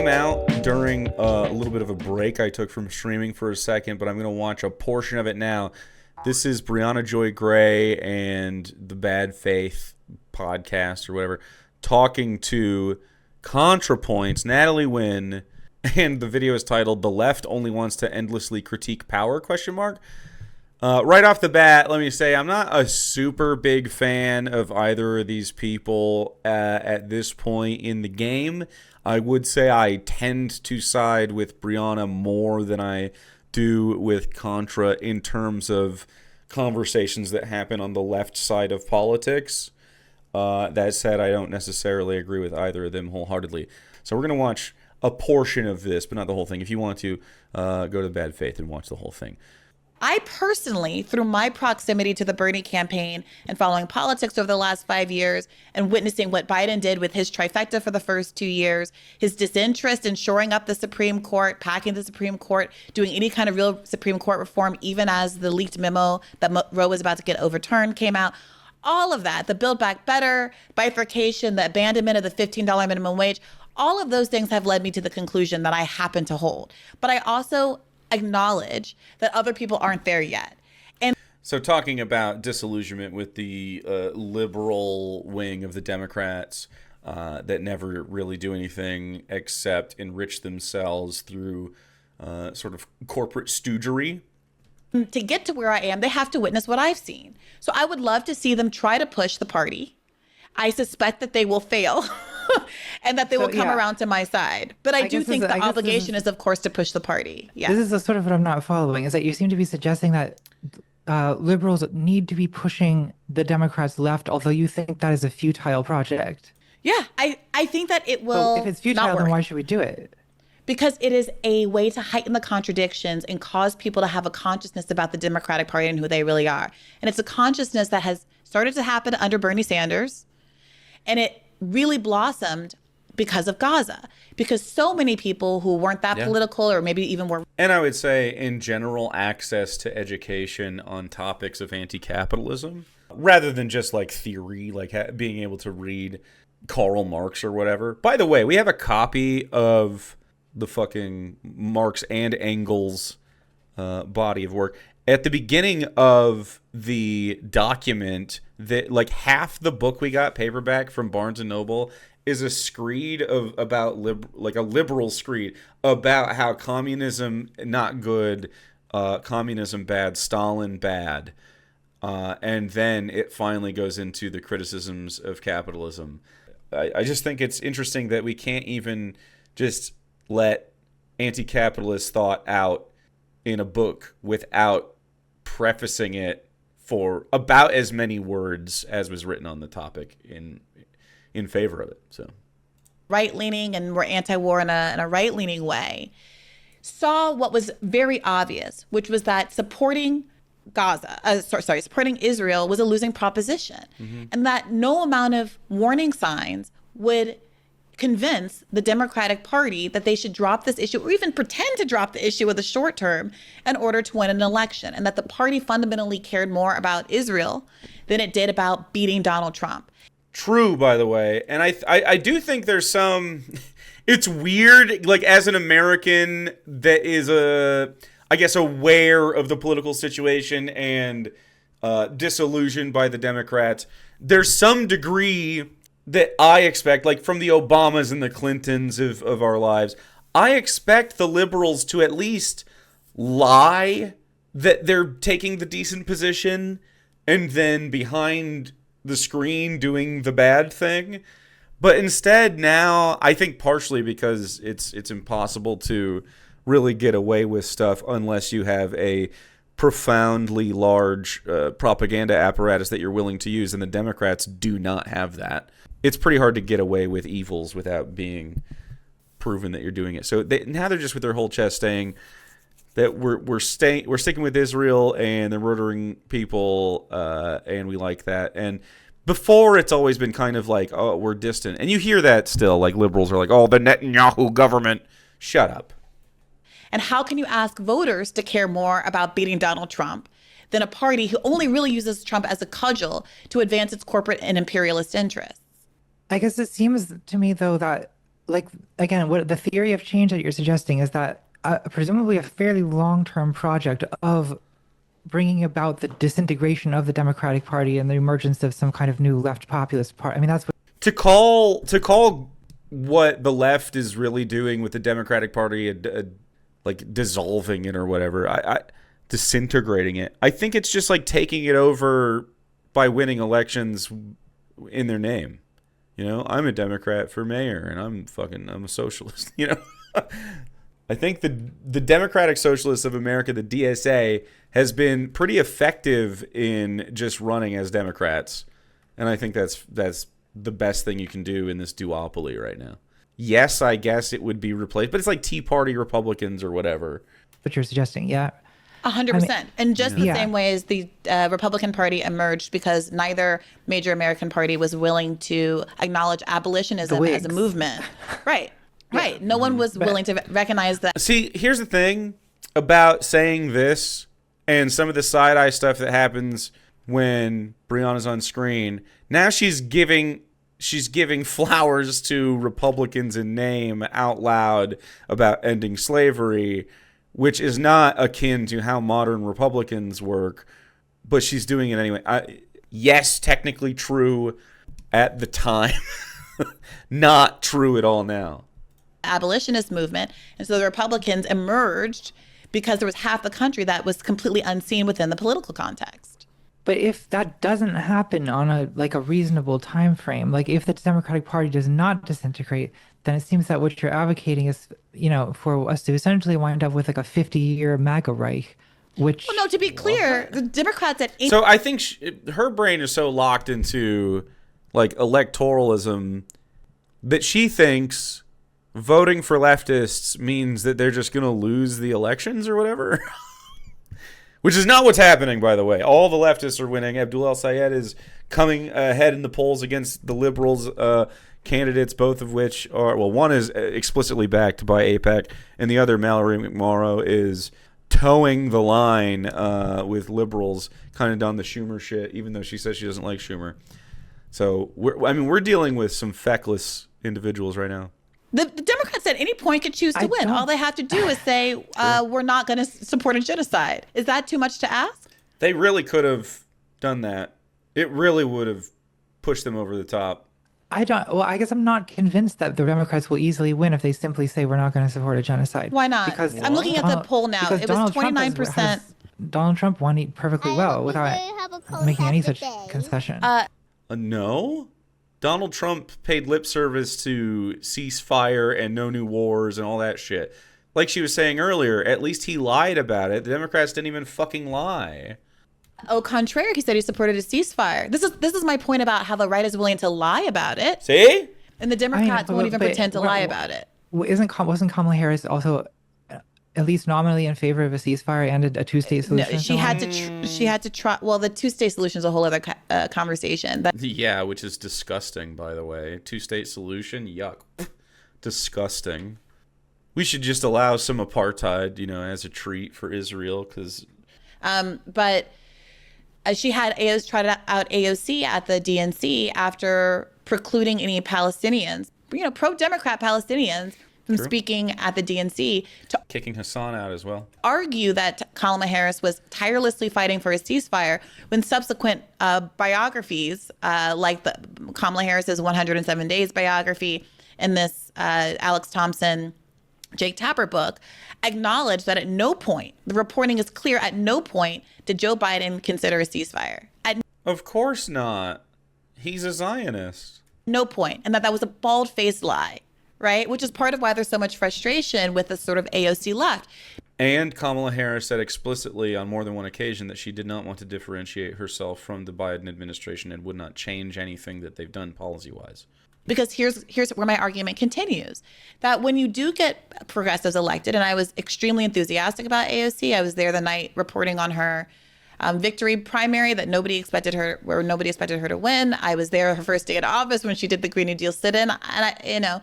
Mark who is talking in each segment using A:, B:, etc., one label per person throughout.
A: came out during a little bit of a break I took from streaming for a second, but I'm going to watch a portion of it now. This is Briahna Joy Gray and the Bad Faith podcast or whatever talking to Contrapoints, Natalie Wynn, and the video is titled "The Left Only Wants to Endlessly Critique Power?" Right off the bat, let me say I'm not a super big fan of either of these people at this point in the game. I would say I tend to side with Briahna more than I do with Contra in terms of conversations that happen on the left side of politics. That said, I don't necessarily agree with either of them wholeheartedly. So we're going to watch a portion of this, but not the whole thing. If you want to, go to Bad Faith and watch the whole thing.
B: I personally, through my proximity to the Bernie campaign and following politics over the last 5 years and witnessing what Biden did with his trifecta for the first 2 years, his disinterest in shoring up the Supreme Court, packing the Supreme Court, doing any kind of real Supreme Court reform, even as the leaked memo that Roe was about to get overturned came out, all of that, the Build Back Better, bifurcation, the abandonment of the $15 minimum wage, all of those things have led me to the conclusion that I happen to hold. But I also acknowledge that other people aren't there yet. And
A: so talking about disillusionment with the liberal wing of the Democrats that never really do anything except enrich themselves through sort of corporate stoogery.
B: To get to where I am, they have to witness what I've seen. So I would love to see them try to push the party. I suspect that they will fail and that they will come around to my side. But I do think the obligation is, of course, to push the party. Yeah.
C: This is the sort of what I'm not following, is that you seem to be suggesting that liberals need to be pushing the Democrats left, although you think that is a futile project.
B: Yeah, I think that it will.
C: So if it's futile, then why should we do it?
B: Because it is a way to heighten the contradictions and cause people to have a consciousness about the Democratic Party and who they really are. And it's a consciousness that has started to happen under Bernie Sanders. And it really blossomed because of Gaza, because so many people who weren't that political or maybe even were.
A: And I would say, in general, access to education on topics of anti-capitalism, rather than just like theory, like being able to read Karl Marx or whatever. By the way, we have a copy of the fucking Marx and Engels body of work. At the beginning of the document, that like half the book we got paperback from Barnes and Noble is a screed about a liberal screed about how communism not good, communism bad, Stalin bad, and then it finally goes into the criticisms of capitalism. I just think it's interesting that we can't even just let anti-capitalist thought out in a book without prefacing it for about as many words as was written on the topic in favor of it. So
B: right-leaning and we're anti-war in a right-leaning way, saw what was very obvious, which was that supporting supporting Israel was a losing proposition, and that no amount of warning signs would convince the Democratic Party that they should drop this issue or even pretend to drop the issue in the short term in order to win an election, and that the party fundamentally cared more about Israel than it did about beating Donald Trump.
A: True, by the way. And I do think there's some, it's weird, like as an American that is I guess aware of the political situation and disillusioned by the Democrats, there's some degree that I expect, like from the Obamas and the Clintons of our lives, I expect the liberals to at least lie that they're taking the decent position and then behind the screen doing the bad thing. But instead now, I think partially because it's impossible to really get away with stuff unless you have a profoundly large propaganda apparatus that you're willing to use, and the Democrats do not have that. It's pretty hard to get away with evils without being proven that you're doing it. So now they're just with their whole chest saying that we're sticking with Israel and they're murdering people and we like that. And before, it's always been kind of like, oh, we're distant. And you hear that still, like liberals are like, oh, the Netanyahu government. Shut up.
B: And how can you ask voters to care more about beating Donald Trump than a party who only really uses Trump as a cudgel to advance its corporate and imperialist interests?
C: I guess it seems to me, though, that like again, what the theory of change that you're suggesting is that presumably a fairly long-term project of bringing about the disintegration of the Democratic Party and the emergence of some kind of new left populist party. I mean, that's what.
A: To call what the left is really doing with the Democratic Party like dissolving it or whatever, I disintegrating it. I think it's just like taking it over by winning elections in their name. You know, I'm a Democrat for mayor, and I'm a socialist. You know, I think the Democratic Socialists of America, the DSA, has been pretty effective in just running as Democrats, and I think that's the best thing you can do in this duopoly right now. Yes, I guess it would be replaced, but it's like Tea Party Republicans or whatever.
C: What you're suggesting, yeah.
B: 100%. And just the
C: Yeah.
B: same way as the Republican Party emerged because neither major American party was willing to acknowledge abolitionism
C: The
B: as a
C: Whigs.
B: movement. Right. Right. No one was willing to recognize that.
A: See, here's the thing about saying this and some of the side-eye stuff that happens when Briahna's on screen. Now she's giving flowers to Republicans in name out loud about ending slavery, which is not akin to how modern Republicans work, but she's doing it anyway. Yes, technically true at the time. Not true at all now.
B: Abolitionist movement. And so the Republicans emerged because there was half the country that was completely unseen within the political context.
C: But if that doesn't happen on a reasonable time frame, like if the Democratic Party does not disintegrate, then it seems that what you're advocating is, for us to essentially wind up with like a 50-year MAGA Reich, which.
B: Well, no, to be clear, the Democrats at
A: So I think her brain is so locked into like electoralism that she thinks voting for leftists means that they're just going to lose the elections or whatever. Which is not what's happening, by the way. All the leftists are winning. Abdul El-Sayed is coming ahead in the polls against the liberals' candidates, both of which are, well, one is explicitly backed by AIPAC, and the other, Mallory McMorrow, is towing the line with liberals, kind of done the Schumer shit, even though she says she doesn't like Schumer. So, we're dealing with some feckless individuals right now.
B: The Democrats at any point could choose to win. All they have to do is say, we're not going to support a genocide. Is that too much to ask?
A: They really could have done that. It really would have pushed them over the top.
C: I guess I'm not convinced that the Democrats will easily win if they simply say we're not going to support a genocide.
B: Why not?
C: Because
B: I'm looking at the poll now.
C: because
B: It was
C: Donald Trump
B: 29%.
C: Donald Trump won it perfectly well without making any such concession.
A: No? Donald Trump paid lip service to ceasefire and no new wars and all that shit. Like she was saying earlier, at least he lied about it. The Democrats didn't even fucking lie.
B: Au contraire, he said he supported a ceasefire. This is my point about how the right is willing to lie about it,
A: See?
B: and the Democrats won't even
C: but
B: pretend to lie about it.
C: Wasn't Kamala Harris also at least nominally in favor of a ceasefire and a two-state
B: No,
C: solution?
B: she had to try. Well, the two-state solution is a whole other conversation. But
A: Yeah, which is disgusting, by the way. Two-state solution? Yuck. Disgusting. We should just allow some apartheid, as a treat for Israel, because...
B: but she had tried out AOC at the DNC after precluding any Palestinians, pro-Democrat Palestinians, from speaking at the DNC to
A: kicking Hassan out as well.
B: argue that Kamala Harris was tirelessly fighting for a ceasefire when subsequent biographies, like the Kamala Harris's 107 Days biography and this Alex Thompson, Jake Tapper book, acknowledge that at no point, the reporting is clear, at no point did Joe Biden consider a ceasefire. At
A: Of course not. He's a Zionist.
B: no point. And that was a bald-faced lie, right? Which is part of why there's so much frustration with the sort of AOC left.
A: And Kamala Harris said explicitly on more than one occasion that she did not want to differentiate herself from the Biden administration and would not change anything that they've done policy-wise.
B: Because here's where my argument continues, that when you do get progressives elected, and I was extremely enthusiastic about AOC. I was there the night reporting on her victory primary that nobody expected her to win. I was there her first day in office when she did the Green New Deal sit-in, and I,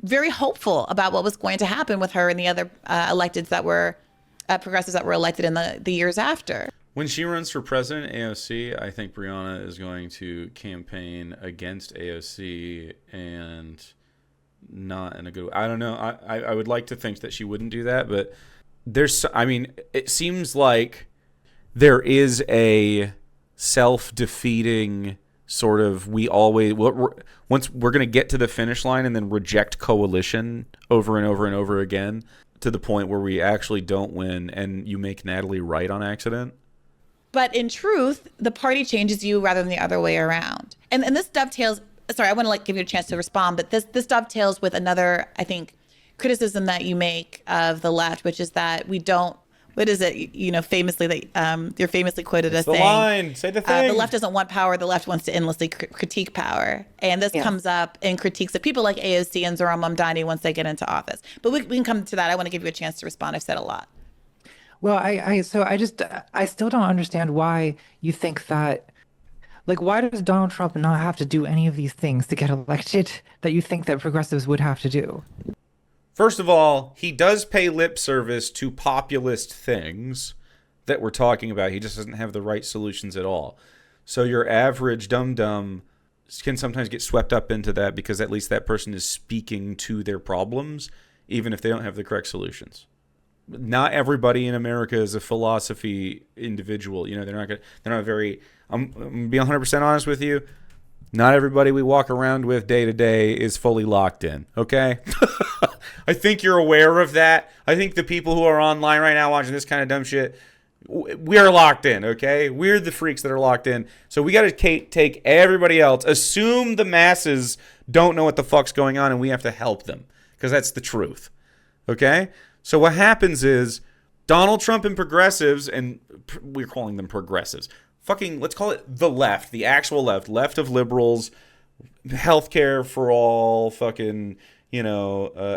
B: very hopeful about what was going to happen with her and the other electeds that were progressives that were elected in the years after.
A: When she runs for president, AOC, I think Briahna is going to campaign against AOC and not in a good way. I don't know. I would like to think that she wouldn't do that, but it seems like there is a self-defeating sort of once we're going to get to the finish line and then reject coalition over and over and over again to the point where we actually don't win and you make Natalie right on accident.
B: But in truth, the party changes you rather than the other way around. And this dovetails, sorry, I want to give you a chance to respond, but this dovetails with another, I think, criticism that you make of the left, which is that we don't, what is it, famously, that you're famously quoted as saying,
A: line. Say the thing.
B: The left doesn't want power, the left wants to endlessly critique power. And this comes up in critiques of people like AOC and Zoran Mamdani once they get into office. But we can come to that. I want to give you a chance to respond. I've said a lot.
C: Well, I still don't understand why you think that, why does Donald Trump not have to do any of these things to get elected that you think that progressives would have to do?
A: First of all, he does pay lip service to populist things that we're talking about. He just doesn't have the right solutions at all. So your average dum-dum can sometimes get swept up into that because at least that person is speaking to their problems, even if they don't have the correct solutions. Not everybody in America is a philosophy individual. They're not very, I'm going to be 100% honest with you. Not everybody we walk around with day to day is fully locked in. Okay. I think you're aware of that. I think the people who are online right now watching this kind of dumb shit, we're locked in. Okay. We're the freaks that are locked in. So we got to take everybody else, assume the masses don't know what the fuck's going on, and we have to help them because that's the truth. Okay. So what happens is Donald Trump and progressives, and we're calling them progressives, let's call it the left, the actual left of liberals, healthcare for all,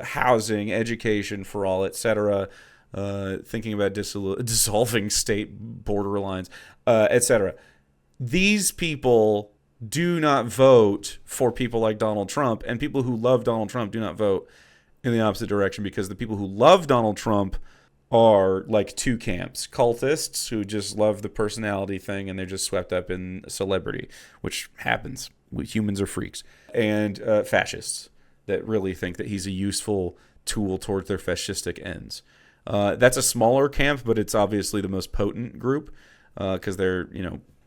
A: housing, education for all, etc., thinking about dissolving state borderlines, etc. These people do not vote for people like Donald Trump, and people who love Donald Trump do not vote in the opposite direction, because the people who love Donald Trump are like two camps: cultists who just love the personality thing and they're just swept up in celebrity, which happens. Humans are freaks. And fascists that really think that he's a useful tool towards their fascistic ends. That's a smaller camp, but it's obviously the most potent group because they're,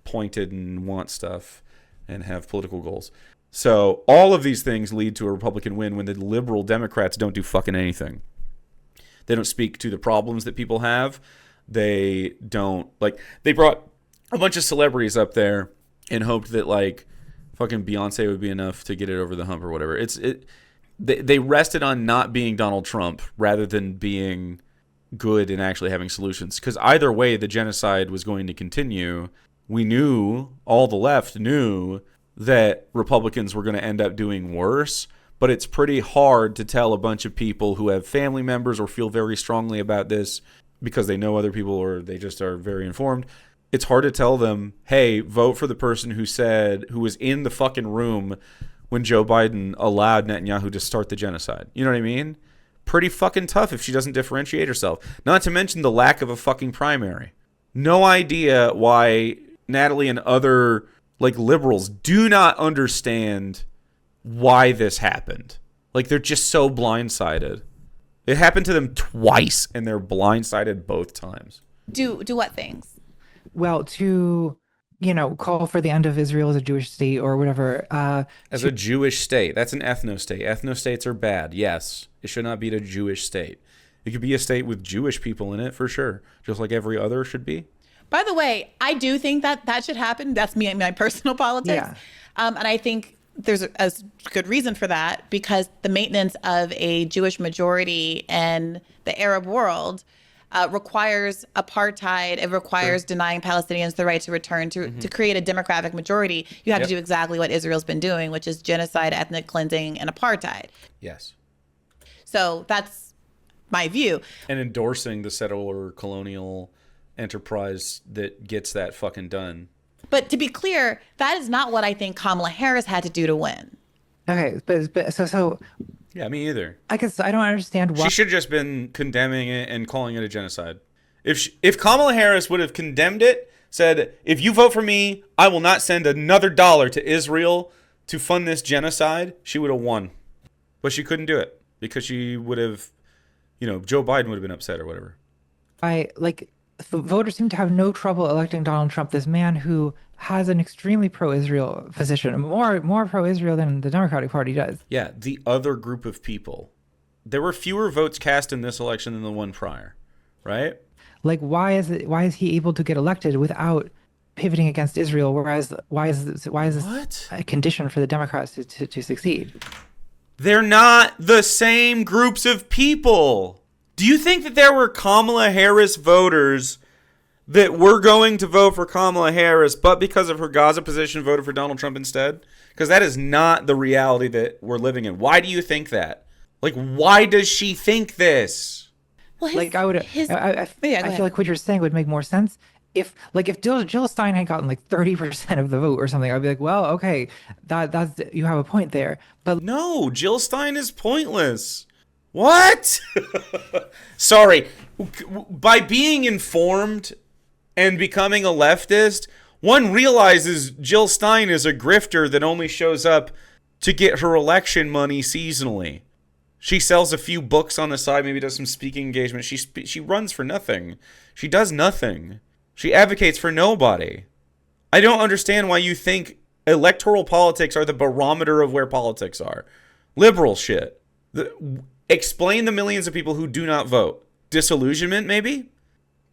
A: pointed and want stuff and have political goals. So all of these things lead to a Republican win when the liberal Democrats don't do fucking anything. They don't speak to the problems that people have. They don't, they brought a bunch of celebrities up there and hoped that fucking Beyonce would be enough to get it over the hump or whatever. They rested on not being Donald Trump rather than being good and actually having solutions. Because either way, the genocide was going to continue. We knew, all the left knew, that Republicans were going to end up doing worse, but it's pretty hard to tell a bunch of people who have family members or feel very strongly about this because they know other people or they just are very informed. It's hard to tell them, hey, vote for the person who was in the fucking room when Joe Biden allowed Netanyahu to start the genocide. You know what I mean? Pretty fucking tough if she doesn't differentiate herself. Not to mention the lack of a fucking primary. No idea why Natalie and other liberals do not understand why this happened. They're just so blindsided. It happened to them twice, and they're blindsided both times.
B: Do what things?
C: Well, to, call for the end of Israel as a Jewish state or whatever.
A: As a Jewish state. That's an ethno-state. Ethno-states are bad, yes. It should not be a Jewish state. It could be a state with Jewish people in it, for sure. Just like every other should be.
B: By the way, I do think that should happen. That's me and my personal politics.
C: Yeah.
B: And I think there's a good reason for that, because the maintenance of a Jewish majority in the Arab world requires apartheid. It requires denying Palestinians the right to return. To create a demographic majority, you have to do exactly what Israel's been doing, which is genocide, ethnic cleansing, and apartheid.
A: Yes.
B: So that's my view.
A: And endorsing the settler colonial enterprise that gets that fucking done.
B: But to be clear, that is not what I think Kamala Harris had to do to win.
C: Okay, but so
A: yeah, me either.
C: I guess I don't understand why
A: she should have just been condemning it and calling it a genocide. If Kamala Harris would have condemned it, said, if you vote for me, I will not send another dollar to Israel to fund this genocide, she would have won. But she couldn't do it because she would have, Joe Biden would have been upset or whatever.
C: Voters seem to have no trouble electing Donald Trump, this man who has an extremely pro-Israel position, more pro-Israel than the Democratic Party does.
A: Yeah, the other group of people. There were fewer votes cast in this election than the one prior, right?
C: Like, why is he able to get elected without pivoting against Israel? Whereas, why is this
A: What?
C: a condition for the Democrats to succeed?
A: They're not the same groups of people. Do you think that there were Kamala Harris voters that were going to vote for Kamala Harris, but because of her Gaza position voted for Donald Trump instead? Because that is not the reality that we're living in. Why do you think that? Like, why does she think this?
B: Well,
C: I feel like what you're saying would make more sense if Jill Stein had gotten like 30% of the vote or something. I'd be like, well, okay, that's you have a point there. But
A: no, Jill Stein is pointless. What? Sorry. By being informed and becoming a leftist, one realizes Jill Stein is a grifter that only shows up to get her election money seasonally. She sells a few books on the side, maybe does some speaking engagement. She runs for nothing. She does nothing. She advocates for nobody. I don't understand why you think electoral politics are the barometer of where politics are. Liberal shit. Explain the millions of people who do not vote. Disillusionment, maybe?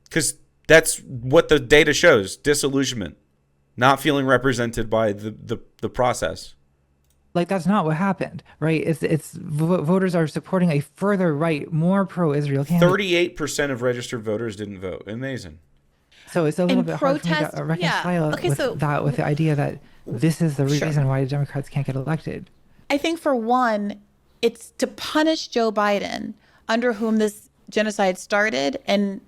A: Because that's what the data shows. Disillusionment. Not feeling represented by the process.
C: like that's not what happened, right? Voters are supporting a further right, more pro-Israel candidate.
A: 38% of registered voters didn't vote. Amazing.
C: So it's a little bit hard for me to reconcile with the idea that this is the reason why the Democrats can't get elected.
B: I think for one, it's to punish Joe Biden, under whom this genocide started and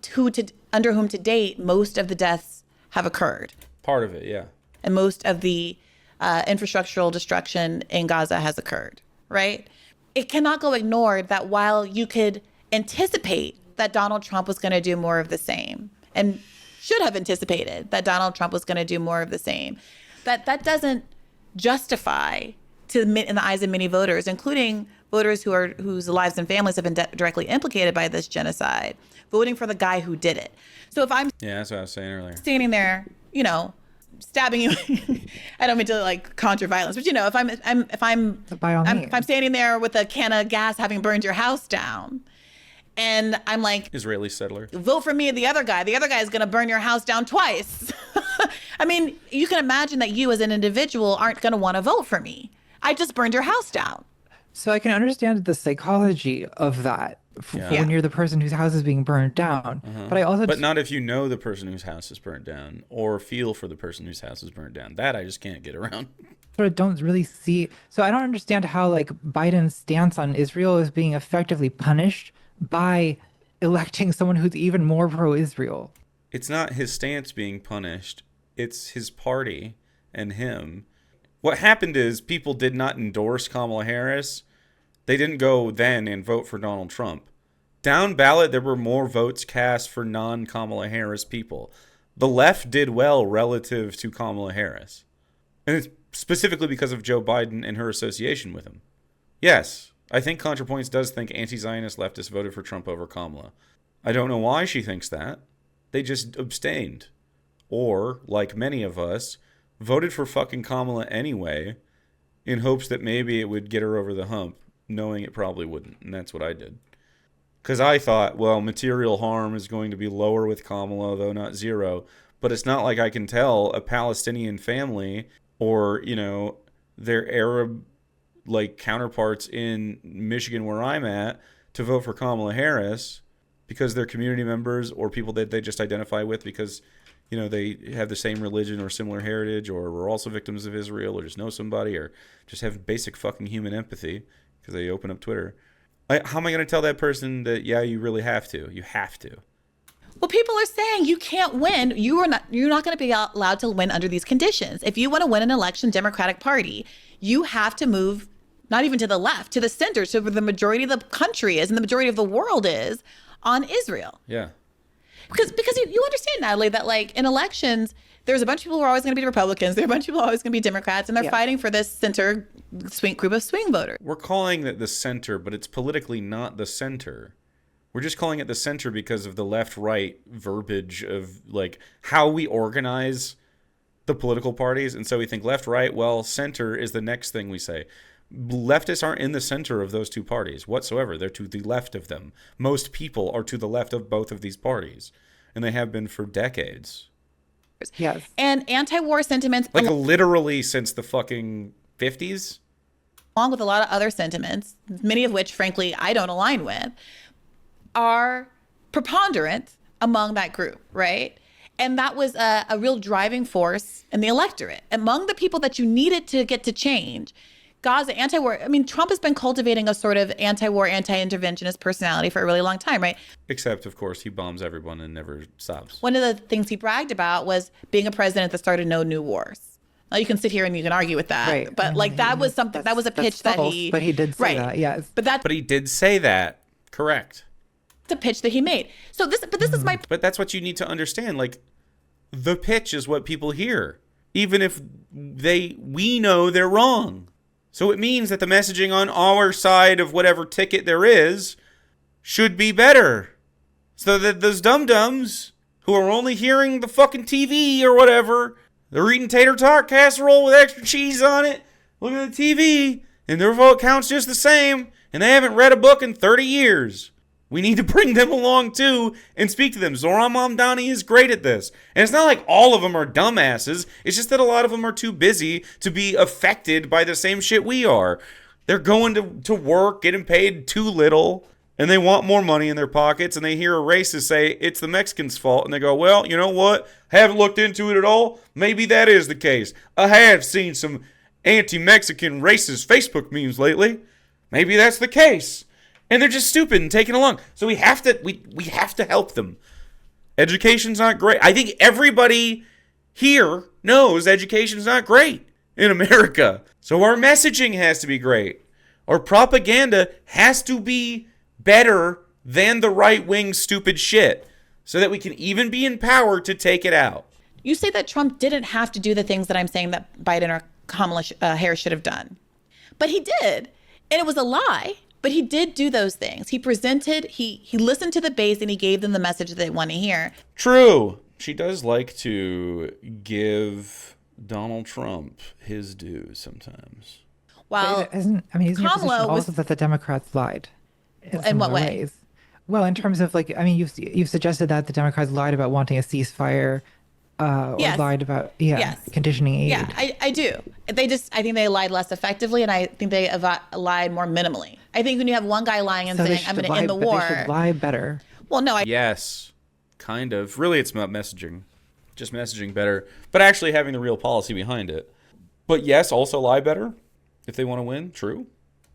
B: under whom to date most of the deaths have occurred.
A: Part of it, yeah.
B: And most of the infrastructural destruction in Gaza has occurred, right? It cannot go ignored that while you could anticipate that Donald Trump was going to do more of the same, and should have anticipated that Donald Trump was going to do more of the same, that doesn't justify, in the eyes of many voters, including voters whose lives and families have been directly implicated by this genocide, voting for the guy who did it. So if I'm
A: that's what I was saying earlier,
B: standing there, stabbing you, I don't mean to like conjure violence, but if I'm standing there with a can of gas having burned your house down, and I'm like,
A: Israeli settler,
B: vote for me and the other guy is going to burn your house down twice. I mean, you can imagine that you as an individual aren't going to want to vote for me. I just burned your house down.
C: So I can understand the psychology of that when you're the person whose house is being burned down.
A: Uh-huh. But not if you know the person whose house is burnt down or feel for the person whose house is burnt down. That I just can't get around.
C: Sort of don't really see. So I don't understand how like Biden's stance on Israel is being effectively punished by electing someone who's even more pro-Israel.
A: It's not his stance being punished. It's his party and him. What happened is people did not endorse Kamala Harris. They didn't go then and vote for Donald Trump. Down ballot, there were more votes cast for non-Kamala Harris people. The left did well relative to Kamala Harris. And it's specifically because of Joe Biden and her association with him. Yes, I think Contrapoints does think anti-Zionist leftists voted for Trump over Kamala. I don't know why she thinks that. They just abstained. Or, like many of us, voted for fucking Kamala anyway in hopes that maybe it would get her over the hump, knowing it probably wouldn't. And that's what I did. Because I thought, well, material harm is going to be lower with Kamala, though not zero. But it's not like I can tell a Palestinian family or, their Arab counterparts in Michigan where I'm at to vote for Kamala Harris because they're community members or people that they just identify with because they have the same religion or similar heritage or were also victims of Israel or just know somebody or just have basic fucking human empathy because they open up Twitter. How am I going to tell that person that, you really have to? You have to.
B: Well, people are saying you can't win. You're not going to be allowed to win under these conditions. If you want to win an election, Democratic Party, you have to move not even to the left, to the center, so where the majority of the country is and the majority of the world is on Israel.
A: Yeah.
B: Because you understand, Natalie, that in elections, There's a bunch of people who are always going to be Republicans. There are a bunch of people who are always going to be Democrats, and they're fighting for this center group of swing voters.
A: We're calling it the center, but it's politically not the center. We're just calling it the center because of the left-right verbiage of like how we organize the political parties. And so we think left-right, well, center is the next thing we say. Leftists aren't in the center of those two parties whatsoever. They're to the left of them. Most people are to the left of both of these parties, and they have been for decades.
C: Yes.
B: And anti-war sentiments,
A: like literally since the fucking 50s,
B: along with a lot of other sentiments, many of which, frankly, I don't align with, are preponderant among that group, right? And that was a real driving force in the electorate. Among the people that you needed to get to change, Gaza, anti-war. I mean, Trump has been cultivating a sort of anti-war, anti-interventionist personality for a really long time, right?
A: Except, of course, he bombs everyone and never stops.
B: One of the things he bragged about was being a president that started no new wars. Now, you can sit here and you can argue with that,
C: Right.
B: but like that was something, that was a pitch that
C: false,
B: he...
C: But he did say that, yes.
B: But
A: he did say that, correct.
B: It's a pitch that he made. So this is my...
A: But that's what you need to understand, like, the pitch is what people hear, even if we know they're wrong. So it means that the messaging on our side of whatever ticket there is should be better. So that those dum-dums who are only hearing the fucking TV or whatever, they're eating tater tot casserole with extra cheese on it, looking at the TV, and their vote counts just the same, and they haven't read a book in 30 years. We need to bring them along, too, and speak to them. Zohran Mamdani is great at this. And it's not like all of them are dumbasses. It's just that a lot of them are too busy to be affected by the same shit we are. They're going to work, getting paid too little, and they want more money in their pockets, and they hear a racist say, it's the Mexicans' fault, and they go, well, you know what? Haven't looked into it at all. Maybe that is the case. I have seen some anti-Mexican racist Facebook memes lately. Maybe that's the case. And they're just stupid and taking along. So we have to help them. Education's not great. I think everybody here knows education's not great in America. So our messaging has to be great. Our propaganda has to be better than the right-wing stupid shit so that we can even be in power to take it out.
B: You say that Trump didn't have to do the things that I'm saying that Biden or Kamala Harris should have done. But he did. And it was a lie. But he did do those things. He presented, he listened to the base, and he gave them the message that they want to hear.
A: True. She does like to give Donald Trump his due sometimes.
C: Well, isn't your position also that the Democrats lied?
B: In what way?
C: Ways? Well, in terms of you've suggested that the Democrats lied about wanting a ceasefire. Or lied about conditioning aid.
B: Yeah, I do. I think they lied less effectively, and I think they lied more minimally. I think when you have one guy lying and saying, I'm going to end the war.
C: They should lie better.
B: Well, no.
A: Yes, kind of. Really, it's about messaging. Just messaging better, but actually having the real policy behind it. But yes, also lie better if they want to win. True.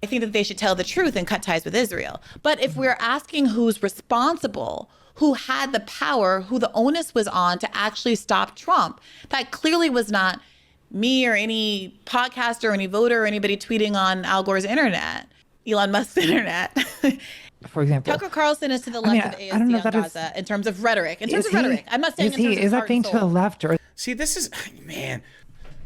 B: I think that they should tell the truth and cut ties with Israel. But if we're asking who's responsible, who had the power, who the onus was on to actually stop Trump, that clearly was not me or any podcaster or any voter or anybody tweeting on Al Gore's internet, Elon Musk's internet.
C: For example,
B: Tucker Carlson is to the left of AOC on Gaza in terms of rhetoric. I'm not saying
C: is that being to the left or...
A: See, this is, man,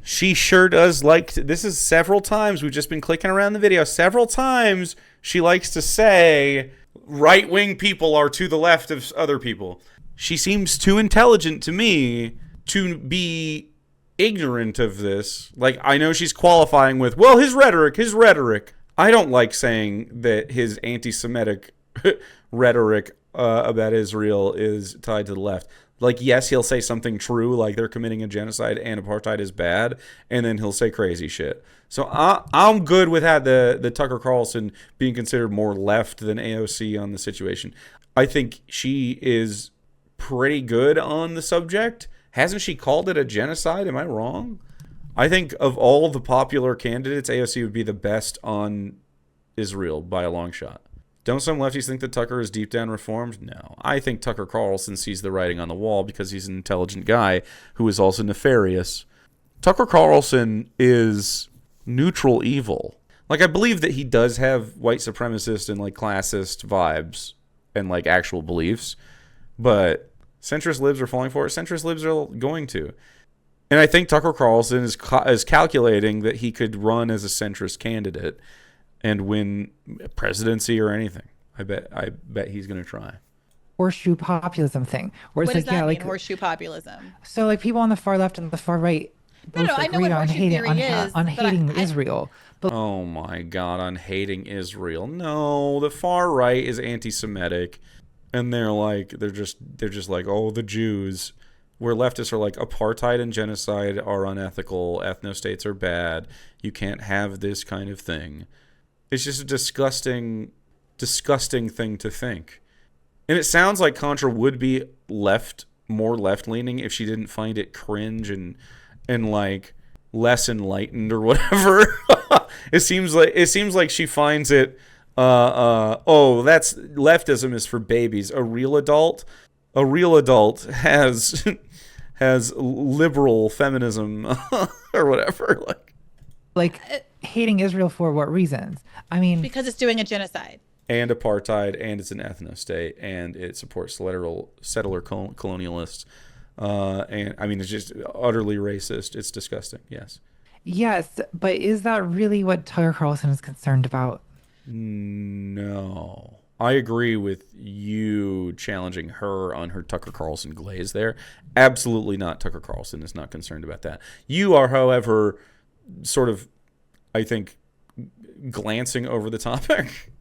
A: she sure does like to, this is several times, we've just been clicking around the video, several times she likes to say right-wing people are to the left of other people. She seems too intelligent to me to be ignorant of this. Like, I know she's qualifying with, well, his rhetoric. I don't like saying that his anti-Semitic rhetoric about Israel is tied to the left. Like, yes, he'll say something true, like they're committing a genocide and apartheid is bad, and then he'll say crazy shit. So I'm good with the Tucker Carlson being considered more left than AOC on the situation. I think she is pretty good on the subject. Hasn't she called it a genocide? Am I wrong? I think of all the popular candidates, AOC would be the best on Israel by a long shot. Don't some lefties think that Tucker is deep down reformed? No. I think Tucker Carlson sees the writing on the wall because he's an intelligent guy who is also nefarious. Tucker Carlson is neutral evil. Like, I believe that he does have white supremacist and, like, classist vibes and, like, actual beliefs. But centrist libs are falling for it. Centrist libs are going to. And I think Tucker Carlson is calculating that he could run as a centrist candidate and win presidency or anything. I bet he's going to try.
C: Horseshoe populism thing, where it's
B: What does
C: like,
B: that
C: yeah,
B: mean,
C: like,
B: horseshoe populism?
C: so like people on the far left and the far right
B: No,
C: both
B: I know
C: agree
B: what
C: on
B: horseshoe
C: hating
B: theory is,
C: on
B: but
C: hating
B: I
C: Israel. But
A: Oh my God, on hating Israel. No, the far right is anti-Semitic, and they're just like, oh, the Jews. Where leftists are like, apartheid and genocide are unethical, ethnostates are bad, you can't have this kind of thing. It's just a disgusting thing to think. And it sounds like Contra would be more left-leaning if she didn't find it cringe and like less enlightened or whatever. It seems like she finds it oh, that's leftism is for babies. A real adult has has liberal feminism or whatever.
C: like hating Israel for what reasons? I mean,
B: because it's doing a genocide.
A: And apartheid, and it's an ethno-state, and it supports settler colonialists. And I mean, it's just utterly racist. It's disgusting. Yes.
C: yes, but is that really what Tucker Carlson is concerned about?
A: No. I agree with you challenging her on her Tucker Carlson glaze there. Absolutely not. Tucker Carlson is not concerned about that. You are, however, sort of, I think, glancing over the topic.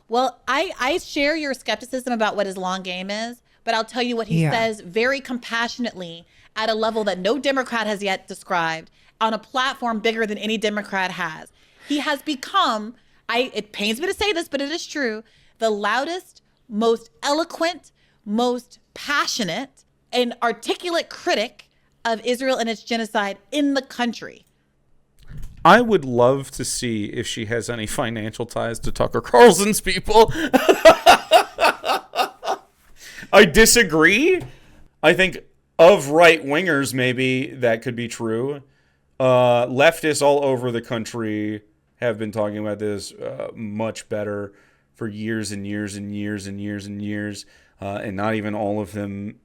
B: Well, I share your skepticism about what his long game is, but I'll tell you what he says very compassionately at a level that no Democrat has yet described, on a platform bigger than any Democrat has. He has become, it pains me to say this, but it is true, the loudest, most eloquent, most passionate, and articulate critic of Israel and its genocide in the country.
A: I would love to see if she has any financial ties to Tucker Carlson's people. I disagree. I think of right-wingers, maybe that could be true. Leftists all over the country have been talking about this much better for years and years and years and years and years. And not even all of them.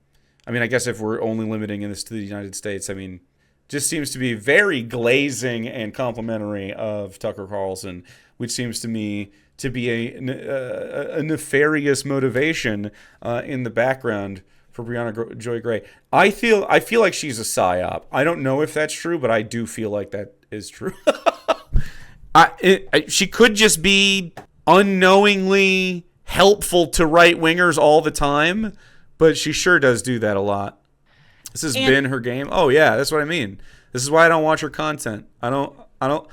A: I mean, I guess if we're only limiting this to the United States, I mean, just seems to be very glazing and complimentary of Tucker Carlson, which seems to me to be a nefarious motivation in the background for Briahna Joy Gray. I feel like she's a psyop. I don't know if that's true, but I do feel like that is true. She could just be unknowingly helpful to right-wingers all the time, but she sure does do that a lot. This has been her game. Oh yeah, that's what I mean. This is why I don't watch her content. I don't.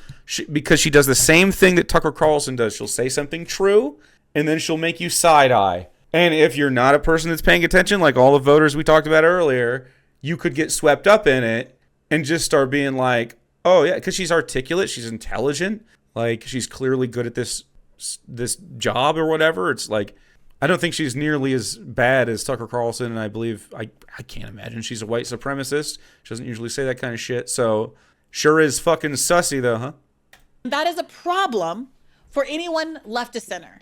A: Because she does the same thing that Tucker Carlson does. She'll say something true, and then she'll make you side eye. And if you're not a person that's paying attention, like all the voters we talked about earlier, you could get swept up in it and just start being like, oh yeah, because she's articulate, she's intelligent, like she's clearly good at this job or whatever. It's like, I don't think she's nearly as bad as Tucker Carlson, and I believe, I can't imagine she's a white supremacist. She doesn't usually say that kind of shit, so sure is fucking sussy though, huh?
B: That is a problem for anyone left to center.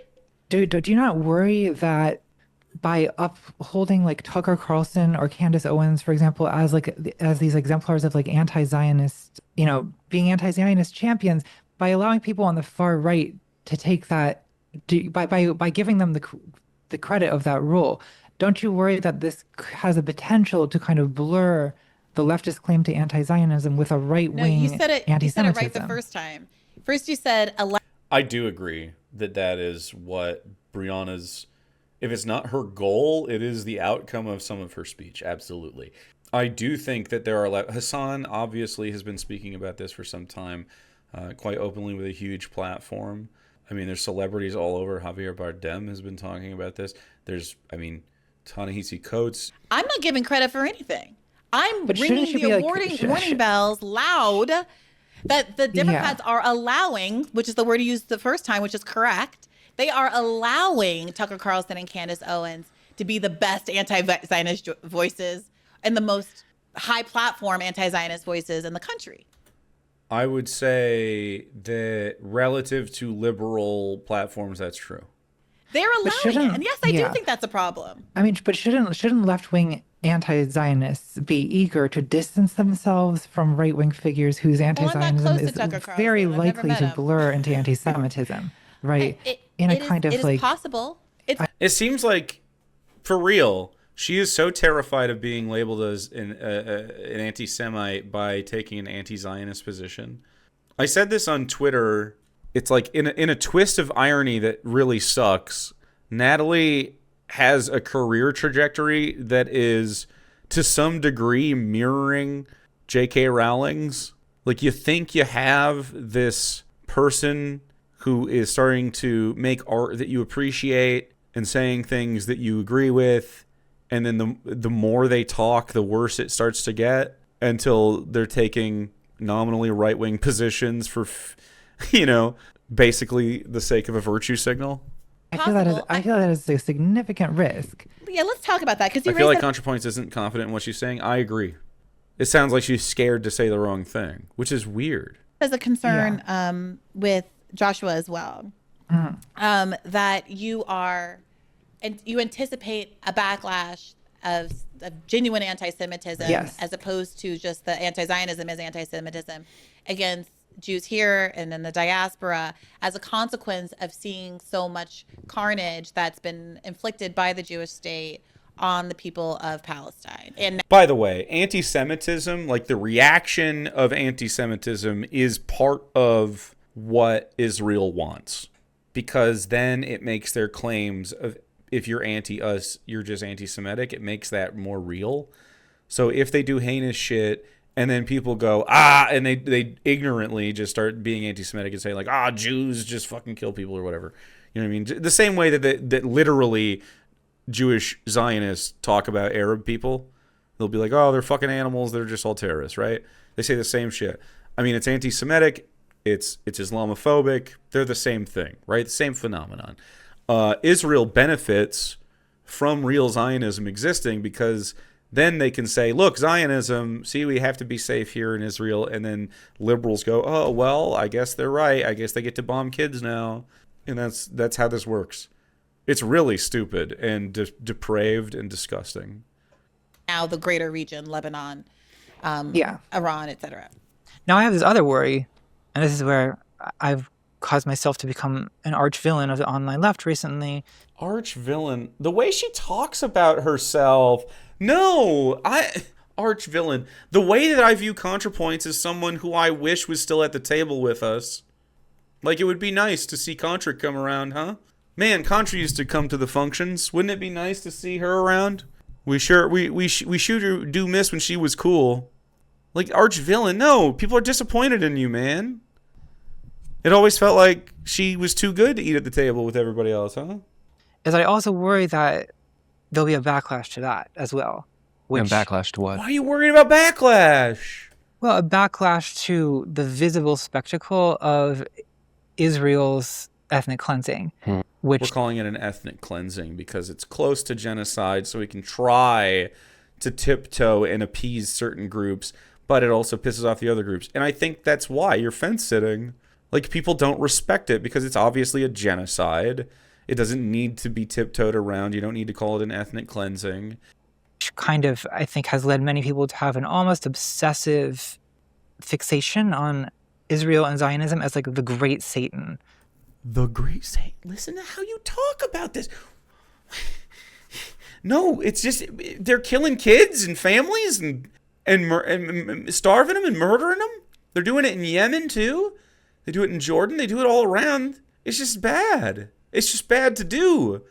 C: Do you not worry that by upholding like Tucker Carlson or Candace Owens, for example, as these exemplars of like anti-Zionist, being anti-Zionist champions, by allowing people on the far right to take that, by giving them the credit of that role, don't you worry that this has a potential to kind of blur the leftist claim to anti-Zionism with a right-wing anti-Semitism?
B: You said it right the first time. First you said...
A: I do agree that is what Briahna's... If it's not her goal, it is the outcome of some of her speech. Absolutely. I do think that there are... Hassan obviously has been speaking about this for some time, quite openly with a huge platform. I mean, there's celebrities all over. Javier Bardem has been talking about this. There's, Ta-Nehisi Coates.
B: I'm not giving credit for anything. I'm
C: But
B: ringing the warning bells loud that the Democrats are allowing, which is the word you used the first time, which is correct. They are allowing Tucker Carlson and Candace Owens to be the best anti-Zionist voices and the most high platform anti-Zionist voices in the country.
A: I would say that relative to liberal platforms, that's true.
B: They're allowing it. And yes, I do think that's a problem.
C: I mean, but shouldn't left-wing anti-Zionists be eager to distance themselves from right-wing figures whose
B: Well, I'm not
C: anti-Zionism
B: close to
C: is
B: Tucker
C: very
B: Carlson. I've never
C: likely
B: met
C: to
B: him.
C: blur into anti-Semitism, right? In a
B: It is
C: kind of like,
B: possible. It's
A: It seems like, for real, she is so terrified of being labeled as an anti-Semite by taking an anti-Zionist position. I said this on Twitter. It's like in a twist of irony that really sucks. Natalie has a career trajectory that is to some degree mirroring J.K. Rowling's. Like, you think you have this person who is starting to make art that you appreciate and saying things that you agree with, and then the more they talk, the worse it starts to get until they're taking nominally right-wing positions for, basically the sake of a virtue signal.
B: possible.
C: I feel that is a significant risk.
B: Yeah, let's talk about that because
A: I
B: you
A: feel like
B: raised
A: Contrapoints isn't confident in what she's saying. I agree. It sounds like she's scared to say the wrong thing, which is weird.
B: that as a concern with Joshua as well. That you are, and you anticipate a backlash of genuine anti-Semitism,
C: Yes.
B: as opposed to just the anti-Zionism as anti-Semitism against Jews here and in the diaspora, as a consequence of seeing so much carnage that's been inflicted by the Jewish state on the people of Palestine. And
A: By the way, anti-Semitism, like the reaction of anti-Semitism, is part of what Israel wants, because then it makes their claims of, if you're anti-us, you're just anti-Semitic. It makes that more real. So if they do heinous shit and then people go, and they ignorantly just start being anti-Semitic and say like, Jews just fucking kill people or whatever. You know what I mean? The same way that literally Jewish Zionists talk about Arab people. They'll be like, they're fucking animals. They're just all terrorists, right? They say the same shit. I mean, it's anti-Semitic. It's Islamophobic. They're the same thing, right? The same phenomenon. Israel benefits from real Zionism existing because then they can say, look, Zionism, see, we have to be safe here in Israel. And then liberals go, oh, well, I guess they're right. I guess they get to bomb kids now. And that's how this works. It's really stupid and depraved and disgusting.
B: now the greater region, Lebanon, Iran, etc.
C: Now I have this other worry, and this is where I've caused myself to become an arch villain of the online left recently.
A: Arch villain. The way she talks about herself. Arch villain. The way that I view Contrapoints is someone who I wish was still at the table with us. Like, it would be nice to see Contra come around, huh? Man, Contra used to come to the functions. Wouldn't it be nice to see her around? We sure do miss when she was cool. Like, arch villain. No, people are disappointed in you, man. It always felt like she was too good to eat at the table with everybody else, huh?
C: Is I also worry that there'll be a backlash to that as well.
D: And backlash to what?
A: Why are you worried about backlash?
C: Well, a backlash to the visible spectacle of Israel's ethnic cleansing, which
A: We're calling it an ethnic cleansing because it's close to genocide, so we can try to tiptoe and appease certain groups, but it also pisses off the other groups. And I think that's why you're fence sitting. Like, people don't respect it because it's obviously a genocide. It doesn't need to be tiptoed around. You don't need to call it an ethnic cleansing.
C: kind of, I think, has led many people to have an almost obsessive fixation on Israel and Zionism as like the great Satan.
A: The great Satan. Listen to how you talk about this. No, it's just they're killing kids and families and starving them and murdering them. They're doing it in Yemen too. They do it in Jordan. They do it all around. It's just bad. It's just bad to do.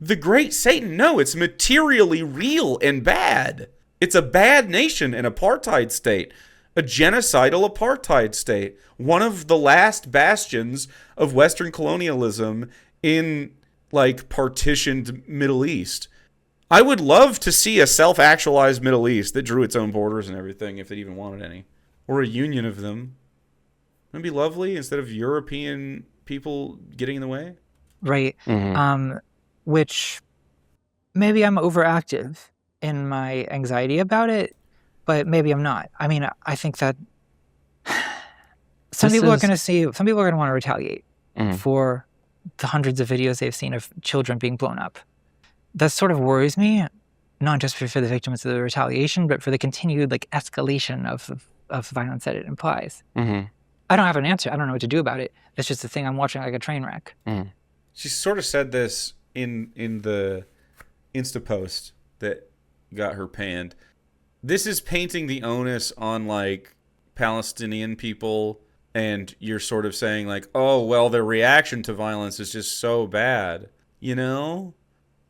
A: The great Satan. No, it's materially real and bad. It's a bad nation, an apartheid state, a genocidal apartheid state, one of the last bastions of Western colonialism in like partitioned Middle East. I would love to see a self-actualized Middle East that drew its own borders and everything, if it even wanted any, or a union of them. Wouldn't it be lovely instead of European people getting in the way?
C: Right.
D: Mm-hmm.
C: Which maybe I'm overactive in my anxiety about it, but maybe I'm not. I mean, I think that some people are going to want to retaliate for the hundreds of videos they've seen of children being blown up. That sort of worries me not just for the victims of the retaliation, but for the continued like escalation of violence that it implies.
D: Mm-hmm.
C: I don't have an answer. I don't know what to do about it. That's just the thing. I'm watching like a train wreck.
D: Mm.
A: She sort of said this in the Insta post that got her panned. This is painting the onus on like Palestinian people, and you're sort of saying like, oh well, their reaction to violence is just so bad. You know?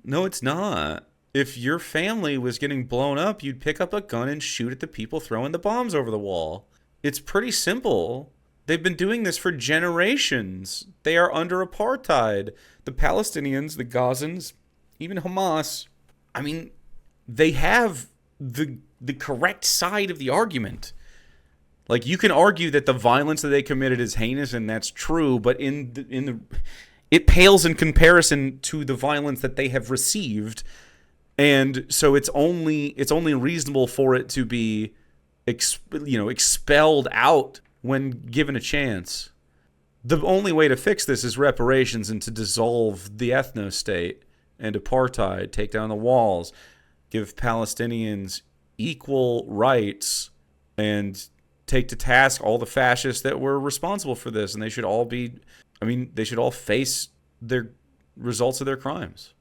A: No, it's not. If your family was getting blown up, you'd pick up a gun and shoot at the people throwing the bombs over the wall. It's pretty simple. They've been doing this for generations. They are under apartheid. The Palestinians, the Gazans, even Hamas, I mean, they have the correct side of the argument. Like, you can argue that the violence that they committed is heinous, and that's true, but it pales in comparison to the violence that they have received. And so it's only reasonable for it to be expelled out when given a chance. The only way to fix this is reparations and to dissolve the ethno-state and apartheid, take down the walls, give Palestinians equal rights, and take to task all the fascists that were responsible for this. And they should all face their results of their crimes.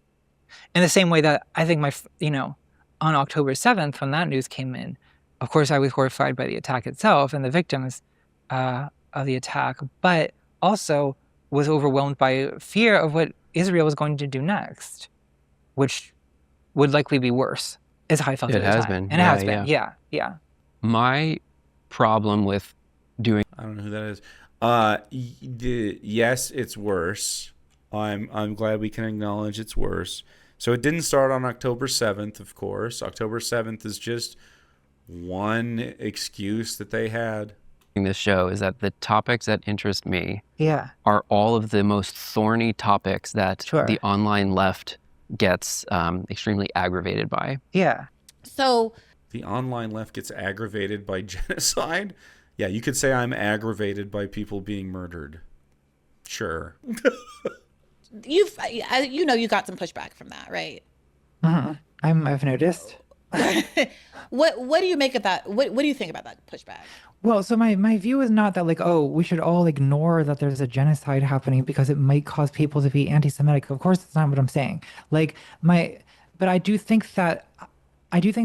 C: In the same way that I think on October 7th, when that news came in, of course, I was horrified by the attack itself and the victims of the attack, but also was overwhelmed by fear of what Israel was going to do next, which would likely be worse, is how I felt at the time.
D: It has been.
C: And it has been, yeah.
D: My problem with doing...
A: I don't know who that is. Yes, it's worse. I'm glad we can acknowledge it's worse. So it didn't start on October 7th, of course. October 7th is just one excuse that they had.
D: This show is that the topics that interest me
C: are
D: all of the most thorny topics that the online left gets extremely aggravated by.
C: Yeah.
B: So
A: the online left gets aggravated by genocide? Yeah, you could say I'm aggravated by people being murdered. Sure.
B: you got some pushback from that, right?
C: Uh-huh. I've noticed.
B: What do you make of that? What do you think about that pushback?
C: Well, so my view is not that like, oh, we should all ignore that there's a genocide happening because it might cause people to be anti-Semitic. Of course, that's not what I'm saying. But I do think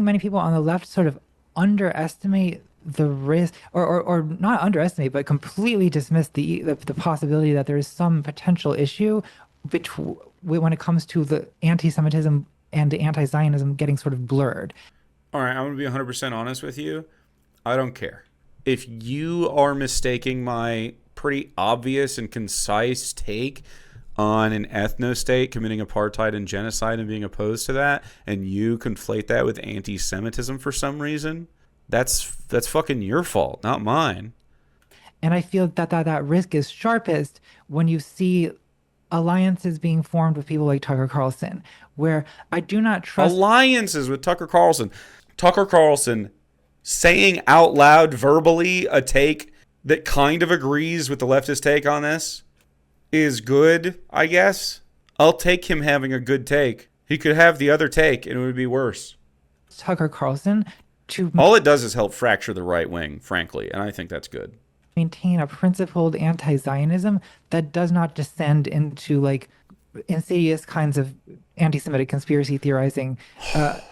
C: many people on the left sort of underestimate the risk, or not underestimate, but completely dismiss the possibility that there is some potential issue when it comes to the anti-Semitism and the anti-Zionism getting sort of blurred.
A: All right, I'm going to be 100% honest with you. I don't care. If you are mistaking my pretty obvious and concise take on an ethno-state committing apartheid and genocide and being opposed to that, and you conflate that with anti-Semitism for some reason, that's fucking your fault, not mine.
C: And I feel that risk is sharpest when you see alliances being formed with people like Tucker Carlson, where I do not trust...
A: Alliances with Tucker Carlson. Tucker Carlson saying out loud verbally a take that kind of agrees with the leftist take on this is good, I guess. I'll take him having a good take. He could have the other take and it would be worse.
C: Tucker Carlson to...
A: All it does is help fracture the right wing, frankly, and I think that's good.
C: Maintain a principled anti-Zionism that does not descend into like insidious kinds of anti-Semitic conspiracy theorizing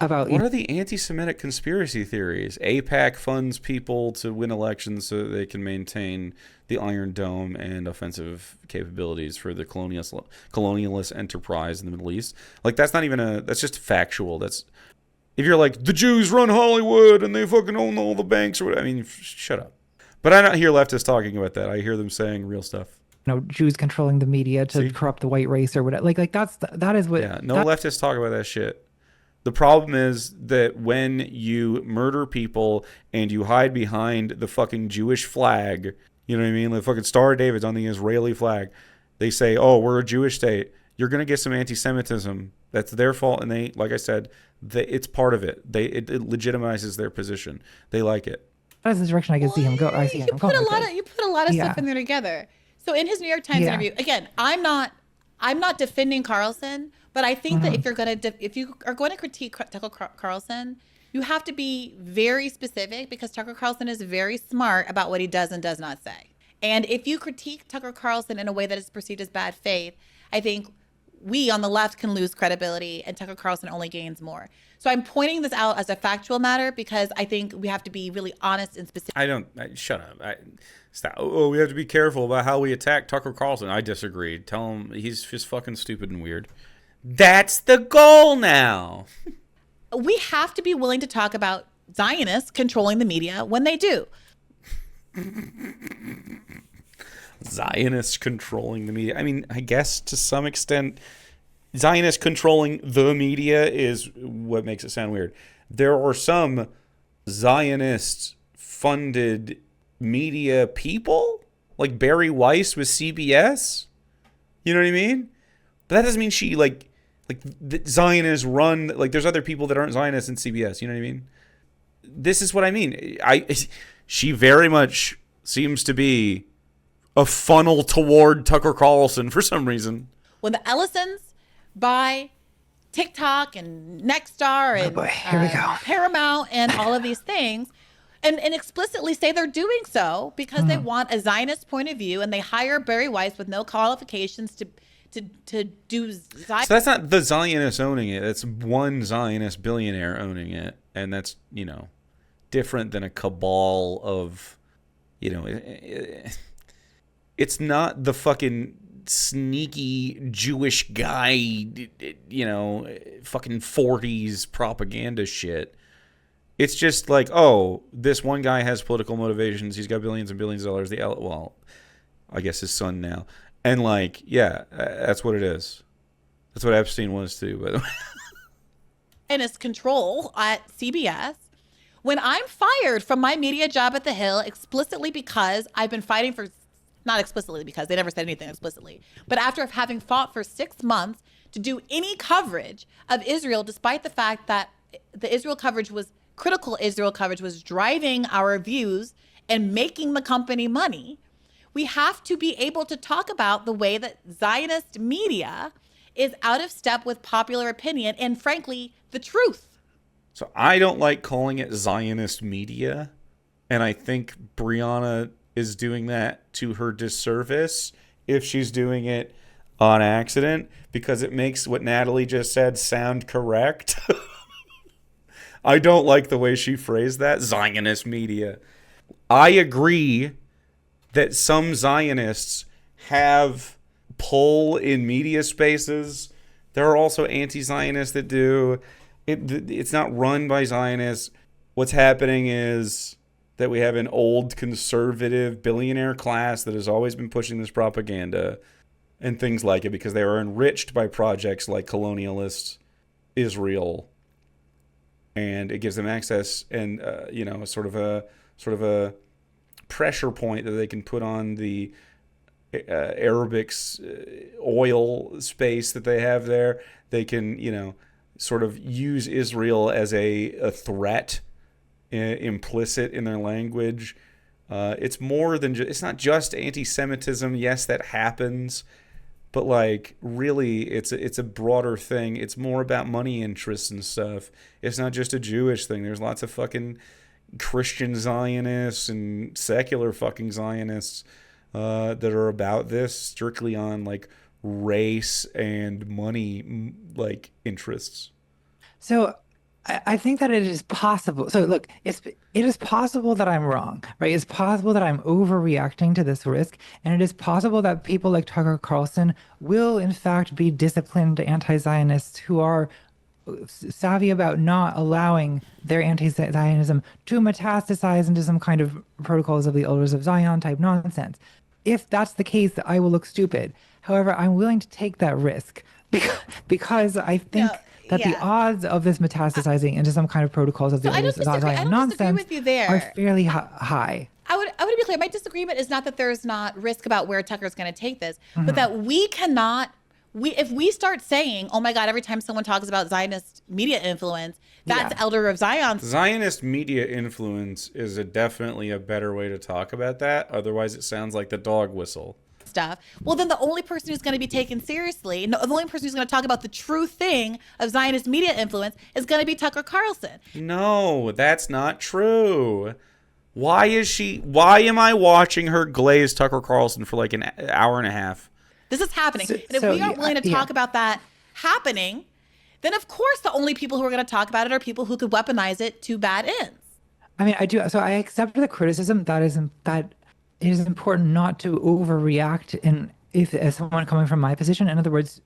C: about...
A: What are the anti-Semitic conspiracy theories? AIPAC funds people to win elections so they can maintain the Iron Dome and offensive capabilities for the colonialist enterprise in the Middle East. Like, that's not even that's just factual. That's... If you're like, the Jews run Hollywood and they fucking own all the banks or whatever, I mean, shut up. But I don't hear leftists talking about that. I hear them saying real stuff.
C: Jews controlling the media to corrupt the white race or whatever. Like that is what...
A: Yeah, leftists talk about that shit. The problem is that when you murder people and you hide behind the fucking Jewish flag, you know what I mean? The fucking Star of David's on the Israeli flag. They say, oh, we're a Jewish state. You're going to get some anti-Semitism. That's their fault. And they, like I said, it's part of it. It legitimizes their position. They like it.
C: That's the direction I can see him go. I see him going.
B: You put a lot of stuff in there together. So in his New York Times interview, again, I'm not defending Carlson, But I think that if you are going to critique Tucker Carlson, you have to be very specific, because Tucker Carlson is very smart about what he does and does not say. And if you critique Tucker Carlson in a way that is perceived as bad faith, I think we on the left can lose credibility and Tucker Carlson only gains more. So I'm pointing this out as a factual matter because I think we have to be really honest and specific.
A: Shut up. Stop. Oh, we have to be careful about how we attack Tucker Carlson. I disagree. Tell him he's just fucking stupid and weird. That's the goal now.
B: We have to be willing to talk about Zionists controlling the media when they do.
A: Zionists controlling the media. I mean, I guess to some extent, Zionists controlling the media is what makes it sound weird. There are some Zionist-funded media people, like Barry Weiss with CBS. You know what I mean? But that doesn't mean she, like the Zionists run, like there's other people that aren't Zionists in CBS. You know what I mean? This is what I mean. She very much seems to be a funnel toward Tucker Carlson for some reason.
B: When the Ellisons buy TikTok and Nexstar and
C: Here we go.
B: Paramount and all of these things, and explicitly say they're doing so because they want a Zionist point of view, and they hire Barry Weiss with no qualifications to do Zionist.
A: So that's not the Zionists owning it. It's one Zionist billionaire owning it, and that's, different than a cabal of, it's not the fucking sneaky Jewish guy, fucking 40s propaganda shit. It's just like, oh, this one guy has political motivations. He's got billions and billions of dollars. I guess his son now. And that's what it is. That's what Epstein was too, by the way.
B: And his control at CBS. When I'm fired from my media job at The Hill explicitly because I've been fighting for, not explicitly because they never said anything explicitly, but after having fought for 6 months to do any coverage of Israel, despite the fact that the critical Israel coverage was driving our views and making the company money, we have to be able to talk about the way that Zionist media is out of step with popular opinion and, frankly, the truth.
A: So I don't like calling it Zionist media, and I think Briahna is doing that to her disservice if she's doing it on accident, because it makes what Natalie just said sound correct. I don't like the way she phrased that, Zionist media. I agree that some Zionists have pull in media spaces. There are also anti-Zionists that do. It's not run by Zionists. What's happening is that we have an old conservative billionaire class that has always been pushing this propaganda and things like it because they are enriched by projects like colonialist Israel, and it gives them access and sort of a pressure point that they can put on the Arabic's oil space that they have there. They can sort of use Israel as a threat implicit in their language. It's more than it's not just anti-Semitism. Yes, that happens, but really it's a broader thing. It's more about money interests and stuff. It's not just a Jewish thing. There's lots of fucking Christian Zionists and secular fucking Zionists that are about this strictly on race and money interests.
C: So I think that it is possible. So look, it is possible that I'm wrong, right? It's possible that I'm overreacting to this risk, and it is possible that people like Tucker Carlson will in fact be disciplined anti-Zionists who are savvy about not allowing their anti-Zionism to metastasize into some kind of protocols of the elders of Zion type nonsense. If that's the case, I will look stupid. However, I'm willing to take that risk because I think that the odds of this metastasizing into some kind of protocols of the elders of Zion nonsense are fairly high.
B: I would be clear. My disagreement is not that there's not risk about where Tucker's going to take this, but that we cannot. If we start saying, oh my God, every time someone talks about Zionist media influence, that's Elder of Zion.
A: Zionist media influence is definitely a better way to talk about that. Otherwise, it sounds like the dog whistle.
B: stuff, well, then the only person who's going to be taken seriously, the only person who's going to talk about the true thing of Zionist media influence is going to be Tucker Carlson.
A: No, that's not true. Why am I watching her glaze Tucker Carlson for like an hour and a half?
B: This is happening. And if we aren't willing to talk about that happening, then of course the only people who are going to talk about it are people who could weaponize it to bad ends.
C: I mean, I do. So I accept the criticism that it is important not to overreact, and if as someone coming from my position, in other words,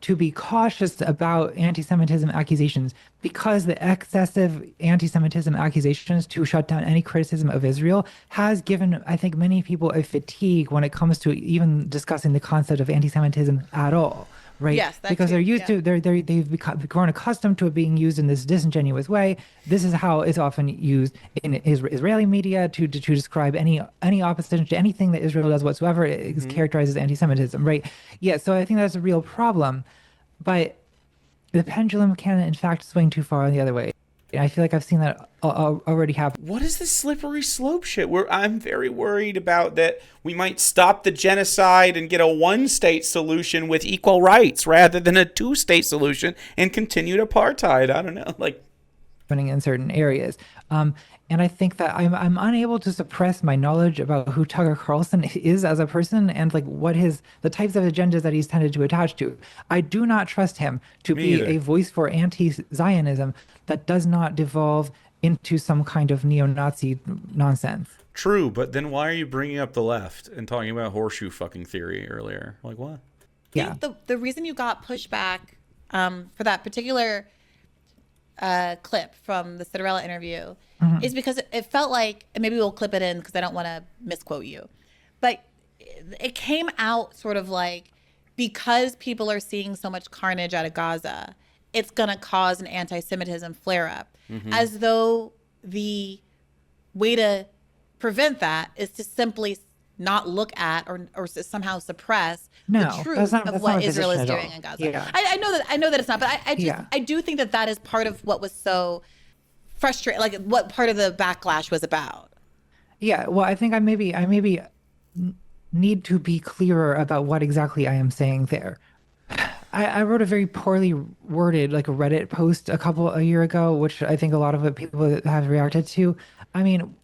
C: to be cautious about anti-Semitism accusations, because the excessive anti-Semitism accusations to shut down any criticism of Israel has given, I think, many people a fatigue when it comes to even discussing the concept of anti-Semitism at all. Right?
B: Yes,
C: because they're used to they've grown accustomed to it being used in this disingenuous way. This is how it's often used in Israeli media to describe any opposition to anything that Israel does whatsoever is characterized as anti-Semitism, right? Yeah, so I think that's a real problem, but the pendulum can in fact swing too far the other way. I feel like I've seen that already happen.
A: What is this slippery slope shit? I'm very worried about that we might stop the genocide and get a one-state solution with equal rights rather than a two-state solution and continued apartheid. I don't know, like
C: happening in certain areas. And I think that I'm unable to suppress my knowledge about who Tucker Carlson is as a person and like what the types of agendas that he's tended to attach to. I do not trust him to be a voice for anti-Zionism that does not devolve into some kind of neo-Nazi nonsense.
A: True, but then why are you bringing up the left and talking about horseshoe fucking theory earlier? Like what?
B: Yeah. The reason you got pushback for that particular clip from the Citarella interview is because it felt like, and maybe we'll clip it in because I don't want to misquote you, but it came out sort of like, because people are seeing so much carnage out of Gaza, it's going to cause an anti-Semitism flare-up, as though the way to prevent that is to simply not look at or somehow suppress the truth of what Israel is doing in Gaza.
C: Yeah.
B: I know that it's not, but I do think that is part of what was so frustrating, like what part of the backlash was about.
C: Yeah, well, I think I maybe need to be clearer about what exactly I am saying there. I wrote a very poorly worded like a Reddit post a year ago, which I think a lot of people have reacted to. I mean,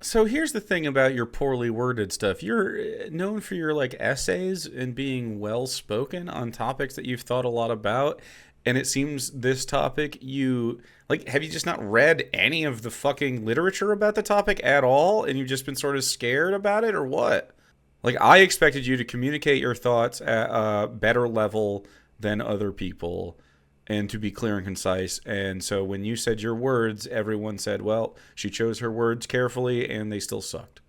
A: so here's the thing about your poorly worded stuff. You're known for your like essays and being well spoken on topics that you've thought a lot about. And it seems this topic, have you just not read any of the fucking literature about the topic at all? And you've just been sort of scared about it or what? Like, I expected you to communicate your thoughts at a better level than other people and to be clear and concise. And so when you said your words, everyone said, well, she chose her words carefully and they still sucked.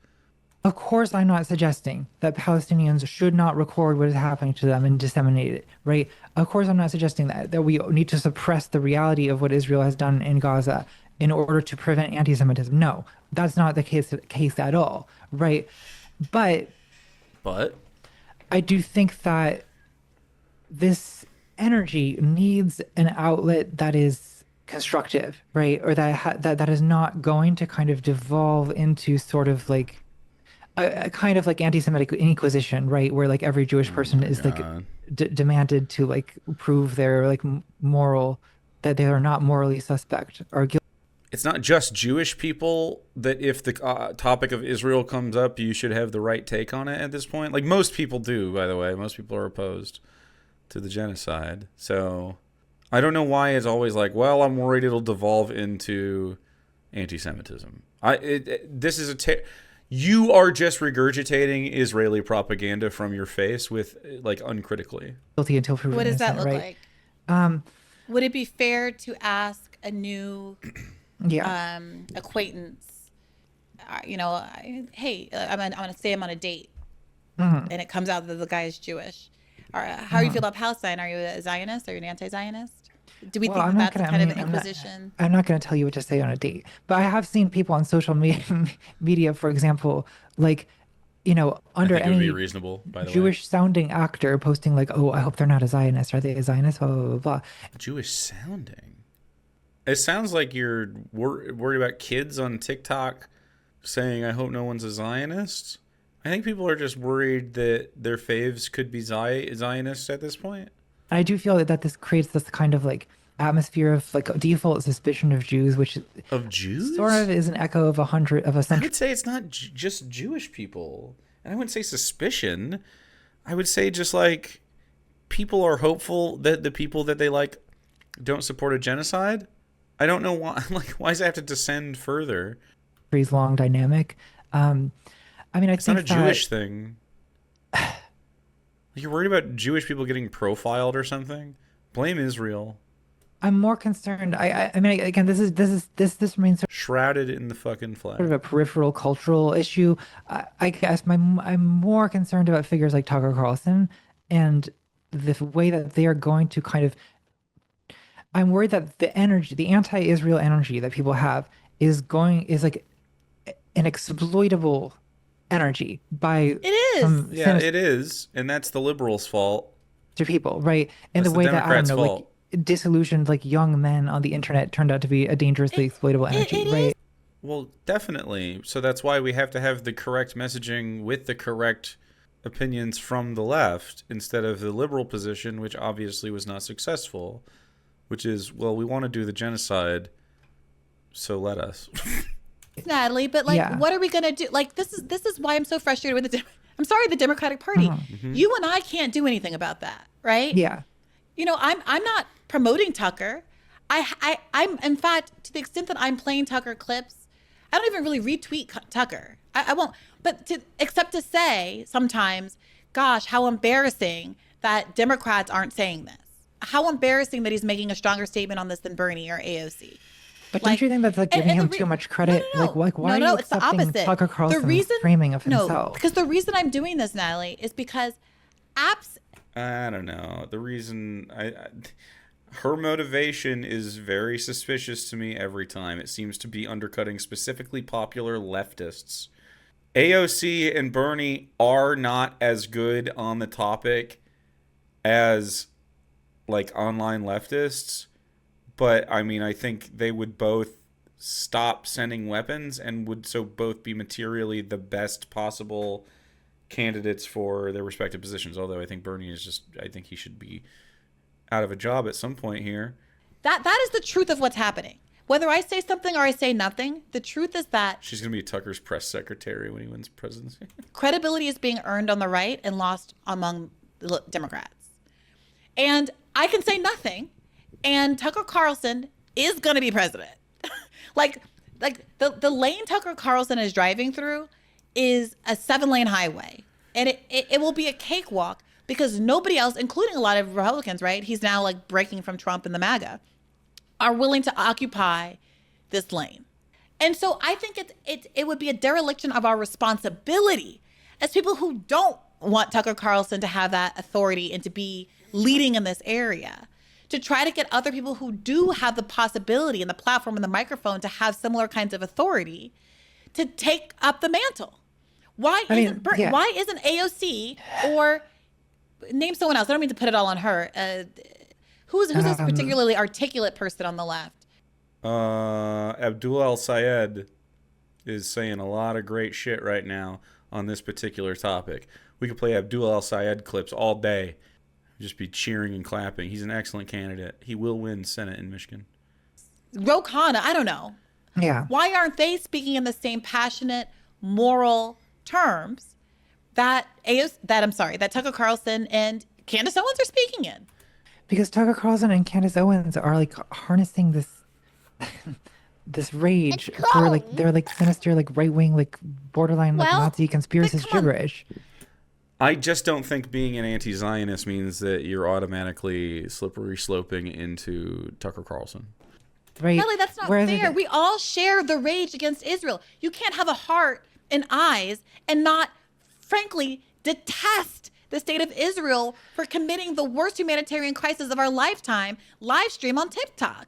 C: Of course, I'm not suggesting that Palestinians should not record what is happening to them and disseminate it, right? Of course, I'm not suggesting that we need to suppress the reality of what Israel has done in Gaza in order to prevent anti-Semitism. No, that's not the case at all, right? But I do think that this energy needs an outlet that is constructive, right? Or that is not going to kind of devolve into sort of like a kind of like anti-Semitic inquisition, right? Where like every Jewish person is like demanded to like prove their like that they are not morally suspect or guilty.
A: It's not just Jewish people that if the topic of Israel comes up, you should have the right take on it at this point. Like most people do, by the way. Most people are opposed to the genocide. So I don't know why it's always like, well, I'm worried it'll devolve into anti-Semitism. You are just regurgitating Israeli propaganda from your face with like uncritically.
C: Guilty until proven
B: innocent. What does that look
C: right?
B: like? Would it be fair to ask a new acquaintance, hey, I'm going to say I'm on a date, and it comes out that the guy is Jewish. How do you feel about Palestine? Are you a Zionist? Are you an anti-Zionist? Do we think that's kind of an inquisition?
C: I'm not going to tell you what to say on a date, but I have seen people on social media, for example, like, under any
A: reasonable, by the
C: Jewish sounding actor posting like, oh, I hope they're not a Zionist. Are they a Zionist? Blah, blah, blah, blah.
A: Jewish sounding? It sounds like you're worried about kids on TikTok saying, I hope no one's a Zionist. I think people are just worried that their faves could be Zionists at this point.
C: I do feel that this creates this kind of like atmosphere of like default suspicion of Jews, which
A: of Jews
C: sort of is an echo of a century.
A: I would say it's not just Jewish people, and I wouldn't say suspicion. I would say just like people are hopeful that the people that they like don't support a genocide. I don't know why. Like, why does it have to descend further?
C: Long dynamic. I mean,
A: it's not a Jewish thing. You're worried about Jewish people getting profiled or something? Blame Israel.
C: I'm more concerned. I mean, again, this remains
A: shrouded in the fucking flag.
C: Sort of a peripheral cultural issue. I guess I'm more concerned about figures like Tucker Carlson and the way that they are going to kind of. I'm worried that the energy, the anti-Israel energy that people have, is like an exploitable energy by
B: it is.
A: Yeah, it is, and that's the liberals' fault.
C: To people, right? And the way that, I don't know, like disillusioned like young men on the internet turned out to be a dangerously exploitable energy, right?
A: Well, definitely. So that's why we have to have the correct messaging with the correct opinions from the left instead of the liberal position, which obviously was not successful, which is, well, we want to do the genocide, so let us.
B: Natalie, but like, what are we gonna do? Like, this is why I'm so frustrated with the Democratic Party. Mm-hmm. You and I can't do anything about that, right?
C: Yeah.
B: You know, I'm not promoting Tucker. I'm in fact, to the extent that I'm playing Tucker clips, I don't even really retweet Tucker. I won't. But except to say sometimes, gosh, how embarrassing that Democrats aren't saying this. How embarrassing that he's making a stronger statement on this than Bernie or AOC.
C: But don't you think that's like giving him too much credit?
B: No.
C: Like why are you accepting Tucker Carlson's framing of himself?
B: No, because the reason I'm doing this, Natalie, is because
A: I don't know. The reason her motivation is very suspicious to me every time. It seems to be undercutting specifically popular leftists. AOC and Bernie are not as good on the topic as like online leftists. But, I mean, I think they would both stop sending weapons and would so both be materially the best possible candidates for their respective positions. Although I think Bernie is I think he should be out of a job at some point here.
B: That is the truth of what's happening. Whether I say something or I say nothing, the truth is that
A: she's going to be Tucker's press secretary when he wins presidency.
B: Credibility is being earned on the right and lost among the Democrats. And I can say nothing. And Tucker Carlson is going to be president. like the lane Tucker Carlson is driving through is a 7-lane highway. And it will be a cakewalk because nobody else, including a lot of Republicans, right? He's now like breaking from Trump and the MAGA, are willing to occupy this lane. And so I think it would be a dereliction of our responsibility as people who don't want Tucker Carlson to have that authority and to be leading in this area, to try to get other people who do have the possibility and the platform and the microphone to have similar kinds of authority to take up the mantle. Why isn't AOC or name someone else? I don't mean to put it all on her. Who's this particularly articulate person on the left?
A: Abdul El-Sayed is saying a lot of great shit right now on this particular topic. We could play Abdul El-Sayed clips all day. Just be cheering and clapping. He's an excellent candidate. He will win Senate in Michigan.
B: Ro Khanna, I don't know.
C: Yeah.
B: Why aren't they speaking in the same passionate, moral terms that Tucker Carlson and Candace Owens are speaking in?
C: Because Tucker Carlson and Candace Owens are like harnessing this this rage for like they're like sinister, like right wing, like borderline like Nazi conspiracist gibberish.
A: I just don't think being an anti-Zionist means that you're automatically slippery sloping into Tucker Carlson.
C: Right.
B: Really, that's not fair. We all share the rage against Israel. You can't have a heart and eyes and not, frankly, detest the state of Israel for committing the worst humanitarian crisis of our lifetime, live stream on TikTok.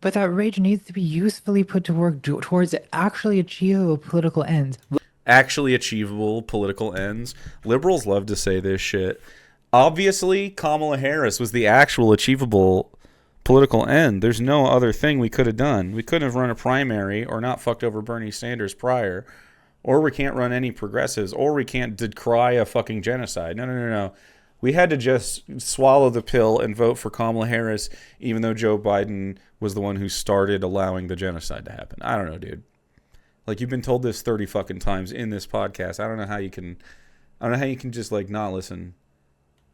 C: But that rage needs to be usefully put to work towards actually achievable political ends.
A: Actually achievable political ends. Liberals love to say this shit. Obviously, Kamala Harris was the actual achievable political end. There's no other thing we could have done. We couldn't have run a primary or not fucked over Bernie Sanders prior. or we can't run any progressives, or we can't decry a fucking genocide. No. We had to just swallow the pill and vote for Kamala Harris, even though Joe Biden was the one who started allowing the genocide to happen. I don't know, dude. Like, you've been told this 30 fucking times in this podcast. I don't know how you can just, like, not listen.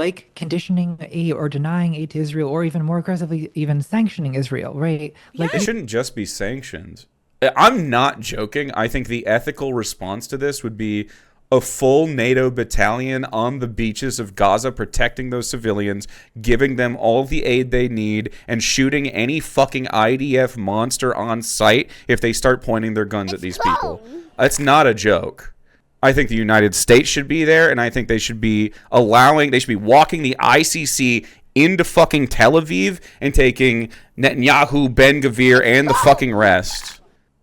C: Like conditioning aid or denying aid to Israel, or even more aggressively, even sanctioning Israel, right? Like,
A: it shouldn't just be sanctions. I'm not joking. I think the ethical response to this would be a full NATO battalion on the beaches of Gaza, protecting those civilians, giving them all the aid they need, and shooting any fucking IDF monster on sight if they start pointing their guns at these people. That's not a joke. I think the United States should be there, and I think they should be walking the ICC into fucking Tel Aviv and taking Netanyahu, Ben-Gvir, and the fucking rest.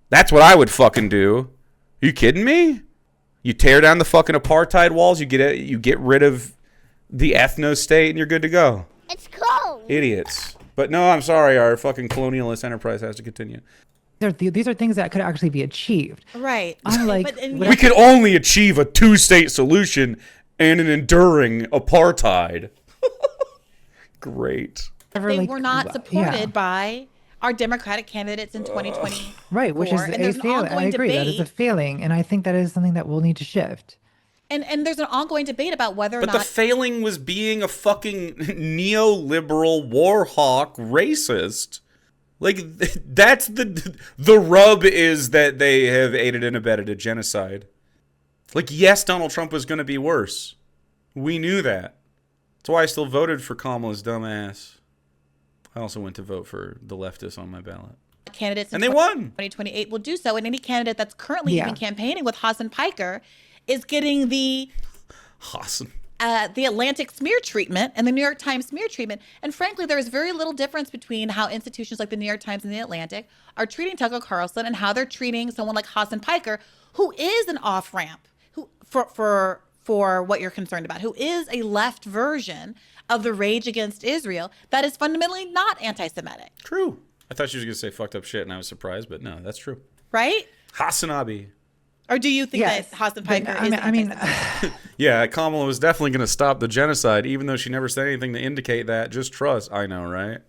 A: That's what I would fucking do. Are you kidding me? You tear down the fucking apartheid walls, you get rid of the ethno-state, and you're good to go.
E: It's cold.
A: Idiots. But no, I'm sorry, our fucking colonialist enterprise has to continue.
C: These are things that could actually be achieved.
B: Right.
C: Unlike,
A: we could only achieve a two-state solution and an enduring apartheid. Great.
B: They were not supported by our Democratic candidates in 2020.
C: Right, which is a failing. I agree, that is a failing, and I think that is something that will need to shift.
B: And there's an ongoing debate about whether or not...
A: But the failing was being a fucking neoliberal, war hawk, racist. Like, that's the rub, is that they have aided and abetted a genocide. Like, yes, Donald Trump was going to be worse. We knew that. That's why I still voted for Kamala's dumb ass. I also went to vote for the leftists on my ballot.
B: Candidates
A: and they won.
B: 2028 will do so, and any candidate that's currently even campaigning with Hassan Piker is getting the Atlantic smear treatment and the New York Times smear treatment. And frankly, there is very little difference between how institutions like the New York Times and the Atlantic are treating Tucker Carlson and how they're treating someone like Hassan Piker, who is an off-ramp for what you're concerned about, who is a left version of the rage against Israel that is fundamentally not anti-Semitic.
A: True. I thought she was going to say fucked up shit, and I was surprised, but no, that's true.
B: Right?
A: Hassan Abi.
B: Or do you think that Hassan Piker is anti-Semitic?
A: Yeah, Kamala was definitely going to stop the genocide, even though she never said anything to indicate that. Just trust. I know, right?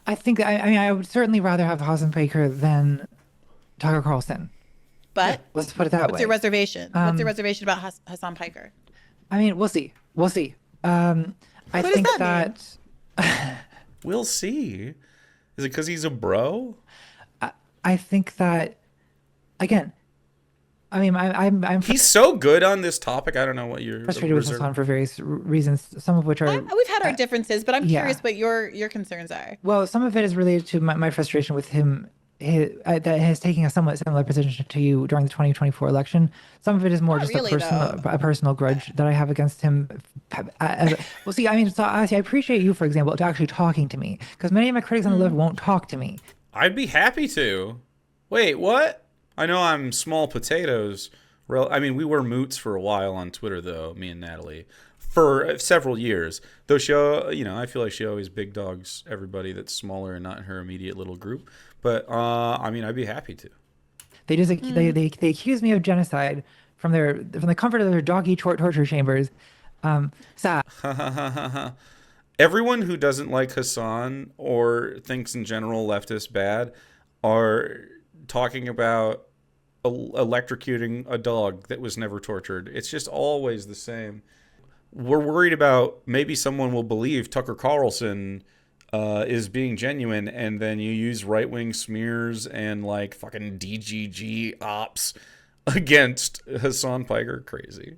C: I would certainly rather have Hassan Piker than Tucker Carlson.
B: But
C: let's put it that way.
B: What's your reservation? What's your reservation about Hassan Piker?
C: I mean, we'll see. I think that
A: we'll see. Is it because he's a bro?
C: I think that, again, I mean, I'm
A: he's so good on this topic. I don't know what you're
C: frustrated with Hassan for various reasons, some of which are...
B: We've had our differences, but I'm curious what your concerns are.
C: Well, some of it is related to my frustration with him, that has taken a somewhat similar position to you during the 2024 election. Some of it is more just a personal grudge that I have against him. Well, see, I mean, so I appreciate you, for example, to actually talking to me, because many of my critics on the left won't talk to me.
A: I'd be happy to. Wait, what? I know I'm small potatoes. I mean, we were moots for a while on Twitter, though, me and Natalie, for several years. Though she, I feel like she always big dogs everybody that's smaller and not in her immediate little group. But I mean, I'd be happy to.
C: They just they accuse me of genocide from the comfort of their doggy torture chambers.
A: Everyone who doesn't like Hassan or thinks in general leftist bad are talking about electrocuting a dog that was never tortured. It's just always the same. We're worried about maybe someone will believe Tucker Carlson is being genuine, and then you use right-wing smears and like fucking DGG ops against Hassan Piker. Crazy.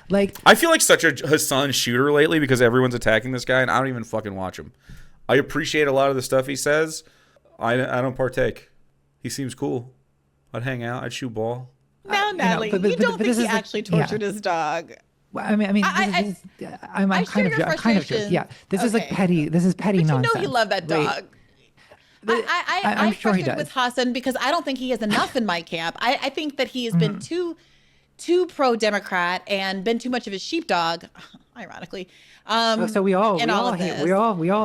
C: Like,
A: I feel like such a Hassan shooter lately because everyone's attacking this guy, and I don't even fucking watch him. I appreciate a lot of the stuff he says. I don't partake. He seems cool. I'd hang out. I'd shoot ball.
B: Now, Natalie, you don't think he actually tortured his dog?
C: Well, I mean, I'm kind of joking. Yeah, this is like petty. This is petty nonsense.
B: You know he loved that dog. I'm sure he does. With Hassan because I don't think he has enough in my camp. I think that he has been too pro-Democrat and been too much of a sheepdog, ironically.
C: So we all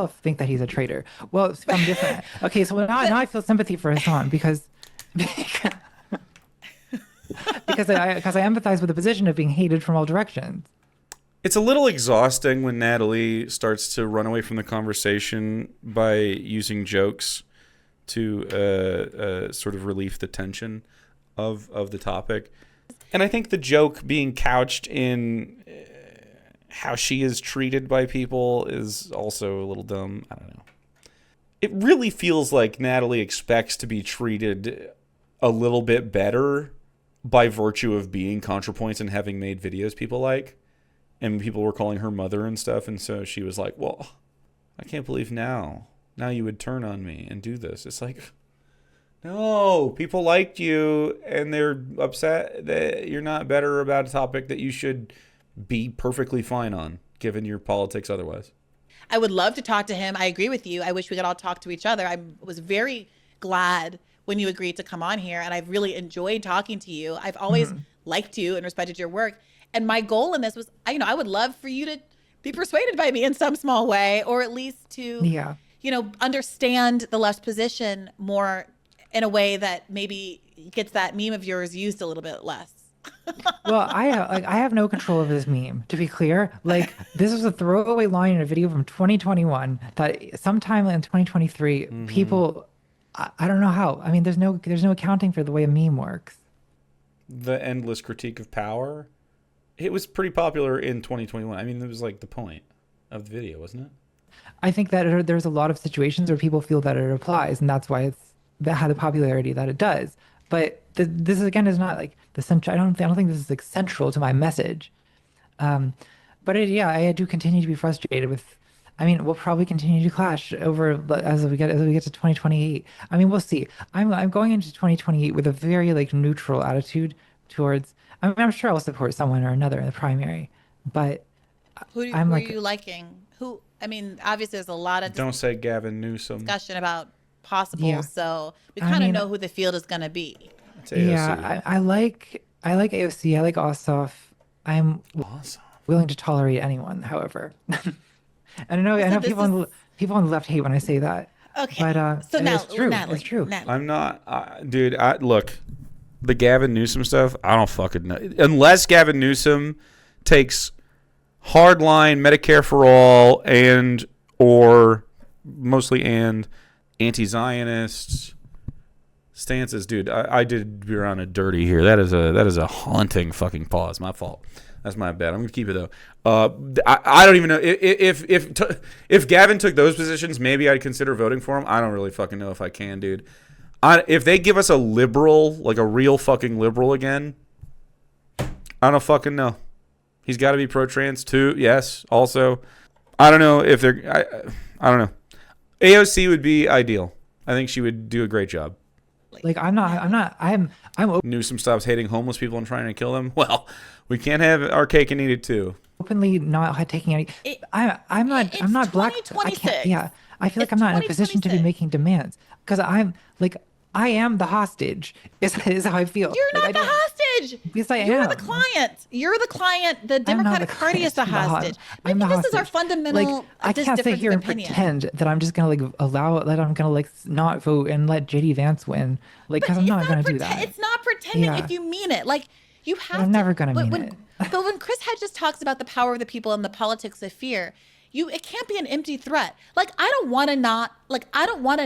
C: think that he's a traitor. Well, I'm different. Okay, so now I feel sympathy for Hassan because because I empathize with the position of being hated from all directions.
A: It's a little exhausting when Natalie starts to run away from the conversation by using jokes to sort of relieve the tension of the topic. And I think the joke being couched in how she is treated by people is also a little dumb. I don't know. It really feels like Natalie expects to be treated a little bit better by virtue of being Contrapoints and having made videos people like. And people were calling her mother and stuff. And so she was like, well, I can't believe now you would turn on me and do this. It's like, no, people liked you and they're upset that you're not better about a topic that you should be perfectly fine on, given your politics otherwise.
B: I would love to talk to him. I agree with you. I wish we could all talk to each other. I was very glad when you agreed to come on here, and I've really enjoyed talking to you. I've always liked you and respected your work. And my goal in this was, I would love for you to be persuaded by me in some small way, or at least to, understand the left's position more in a way that maybe gets that meme of yours used a little bit less.
C: Well, I have no control over this meme, to be clear. Like, this was a throwaway line in a video from 2021 that sometime in 2023, people, I don't know how. I mean, there's no accounting for the way a meme works.
A: The endless critique of power. It was pretty popular in 2021. I mean, it was like the point of the video, wasn't it?
C: I think that there's a lot of situations where people feel that it applies, and that's why it's had the popularity that it does. But this again is not like the central. I don't think this is like central to my message. But I do continue to be frustrated with. I mean, we'll probably continue to clash over as we get to 2028. I mean, we'll see. I'm going into 2028 with a very like neutral attitude towards. I mean, I'm sure I'll support someone or another in the primary, but
B: who are you liking? Who? I mean, obviously there's a lot of
A: don't say Gavin Newsom
B: discussion about possible, so we kind of know who the field is going to be.
C: Yeah, I like AOC. I like Ossoff. I'm willing to tolerate anyone, however. And I know people on the left hate when I say that.
B: Okay,
C: but
B: so now,
C: it's true.
B: Natalie,
C: it's true.
B: Natalie.
A: I'm not, dude. Look, the Gavin Newsom stuff. I don't fucking know. Unless Gavin Newsom takes hardline Medicare for all or mostly anti-Zionist stances, dude. I did Briahna dirty here. That is a haunting fucking pause. My fault. That's my bad. I'm gonna keep it though. I don't even know if Gavin took those positions. Maybe I'd consider voting for him. I don't really fucking know if I can, dude. If they give us a liberal, like a real fucking liberal again, I don't fucking know. He's got to be pro-trans too. Yes. Also, I don't know if they're. I don't know. AOC would be ideal. I think she would do a great job.
C: Like I'm
A: Newsom stops hating homeless people and trying to kill them. Well, we can't have our cake and eat it too.
C: Openly not taking any. I'm not black. I can't. Yeah, I feel like I'm not in a position to be making demands because I am the hostage. Is how I feel.
B: You're not the hostage.
C: Yes, I am.
B: You're the client. You're the client. The Democratic Party is the hostage. I think this is our fundamental.
C: I can't sit here and pretend that I'm just gonna I'm gonna not vote and let JD Vance win. Because I'm not gonna do that.
B: It's not pretending if you mean it. Like you have.
C: But I'm never gonna mean it.
B: But when Chris Hedges talks about the power of the people and the politics of fear, it can't be an empty threat. Like I don't want to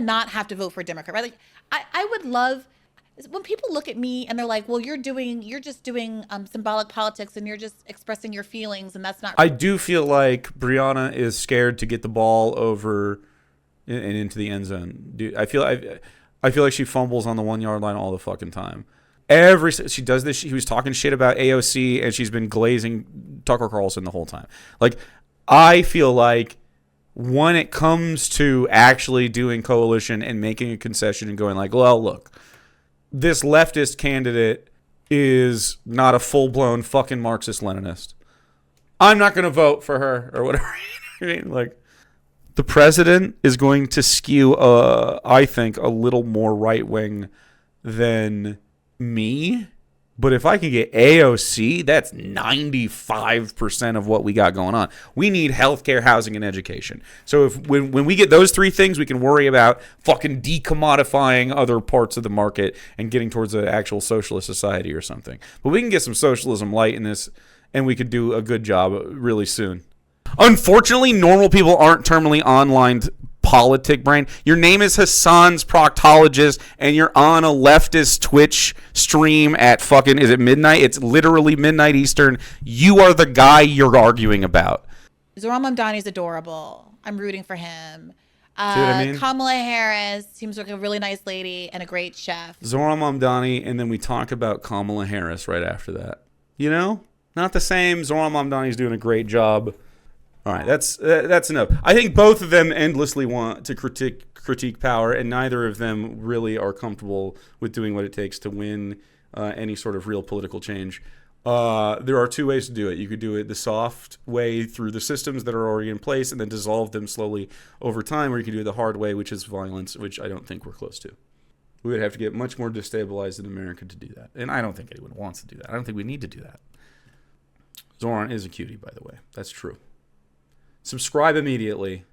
B: not have to vote for a Democrat. Right? Like I would love when people look at me and they're like, well, you're just doing symbolic politics and you're just expressing your feelings and that's not.
A: I do feel like Briahna is scared to get the ball over and into the end zone. Dude, I feel like she fumbles on the 1 yard line all the fucking time. She does this. She was talking shit about AOC and she's been glazing Tucker Carlson the whole time. Like, I feel like when it comes to actually doing coalition and making a concession and going like, well, look, this leftist candidate is not a full-blown fucking Marxist-Leninist. I'm not going to vote for her or whatever. I mean, like, the president is going to skew, I think, a little more right-wing than me But if I can get AOC, that's 95% of what we got going on. We need healthcare, housing, and education. So when we get those three things, we can worry about fucking decommodifying other parts of the market and getting towards an actual socialist society or something. But we can get some socialism light in this, and we could do a good job really soon. Unfortunately, normal people aren't terminally online politic brain. Your name is Hassan's proctologist, and you're on a leftist Twitch stream at fucking, is it midnight? It's literally midnight Eastern. You are the guy you're arguing about.
B: Zohran Mamdani's adorable. I'm rooting for him.
A: See what I mean?
B: Kamala Harris seems like a really nice lady and a great chef.
A: Zohran Mamdani, and then we talk about Kamala Harris right after that. You know? Not the same. Zohran Mamdani's doing a great job. All right, that's enough. I think both of them endlessly want to critique power, and neither of them really are comfortable with doing what it takes to win any sort of real political change. There are two ways to do it. You could do it the soft way through the systems that are already in place and then dissolve them slowly over time, or you could do it the hard way, which is violence, which I don't think we're close to. We would have to get much more destabilized in America to do that, and I don't think anyone wants to do that. I don't think we need to do that. Zohran is a cutie, by the way. That's true. Subscribe immediately.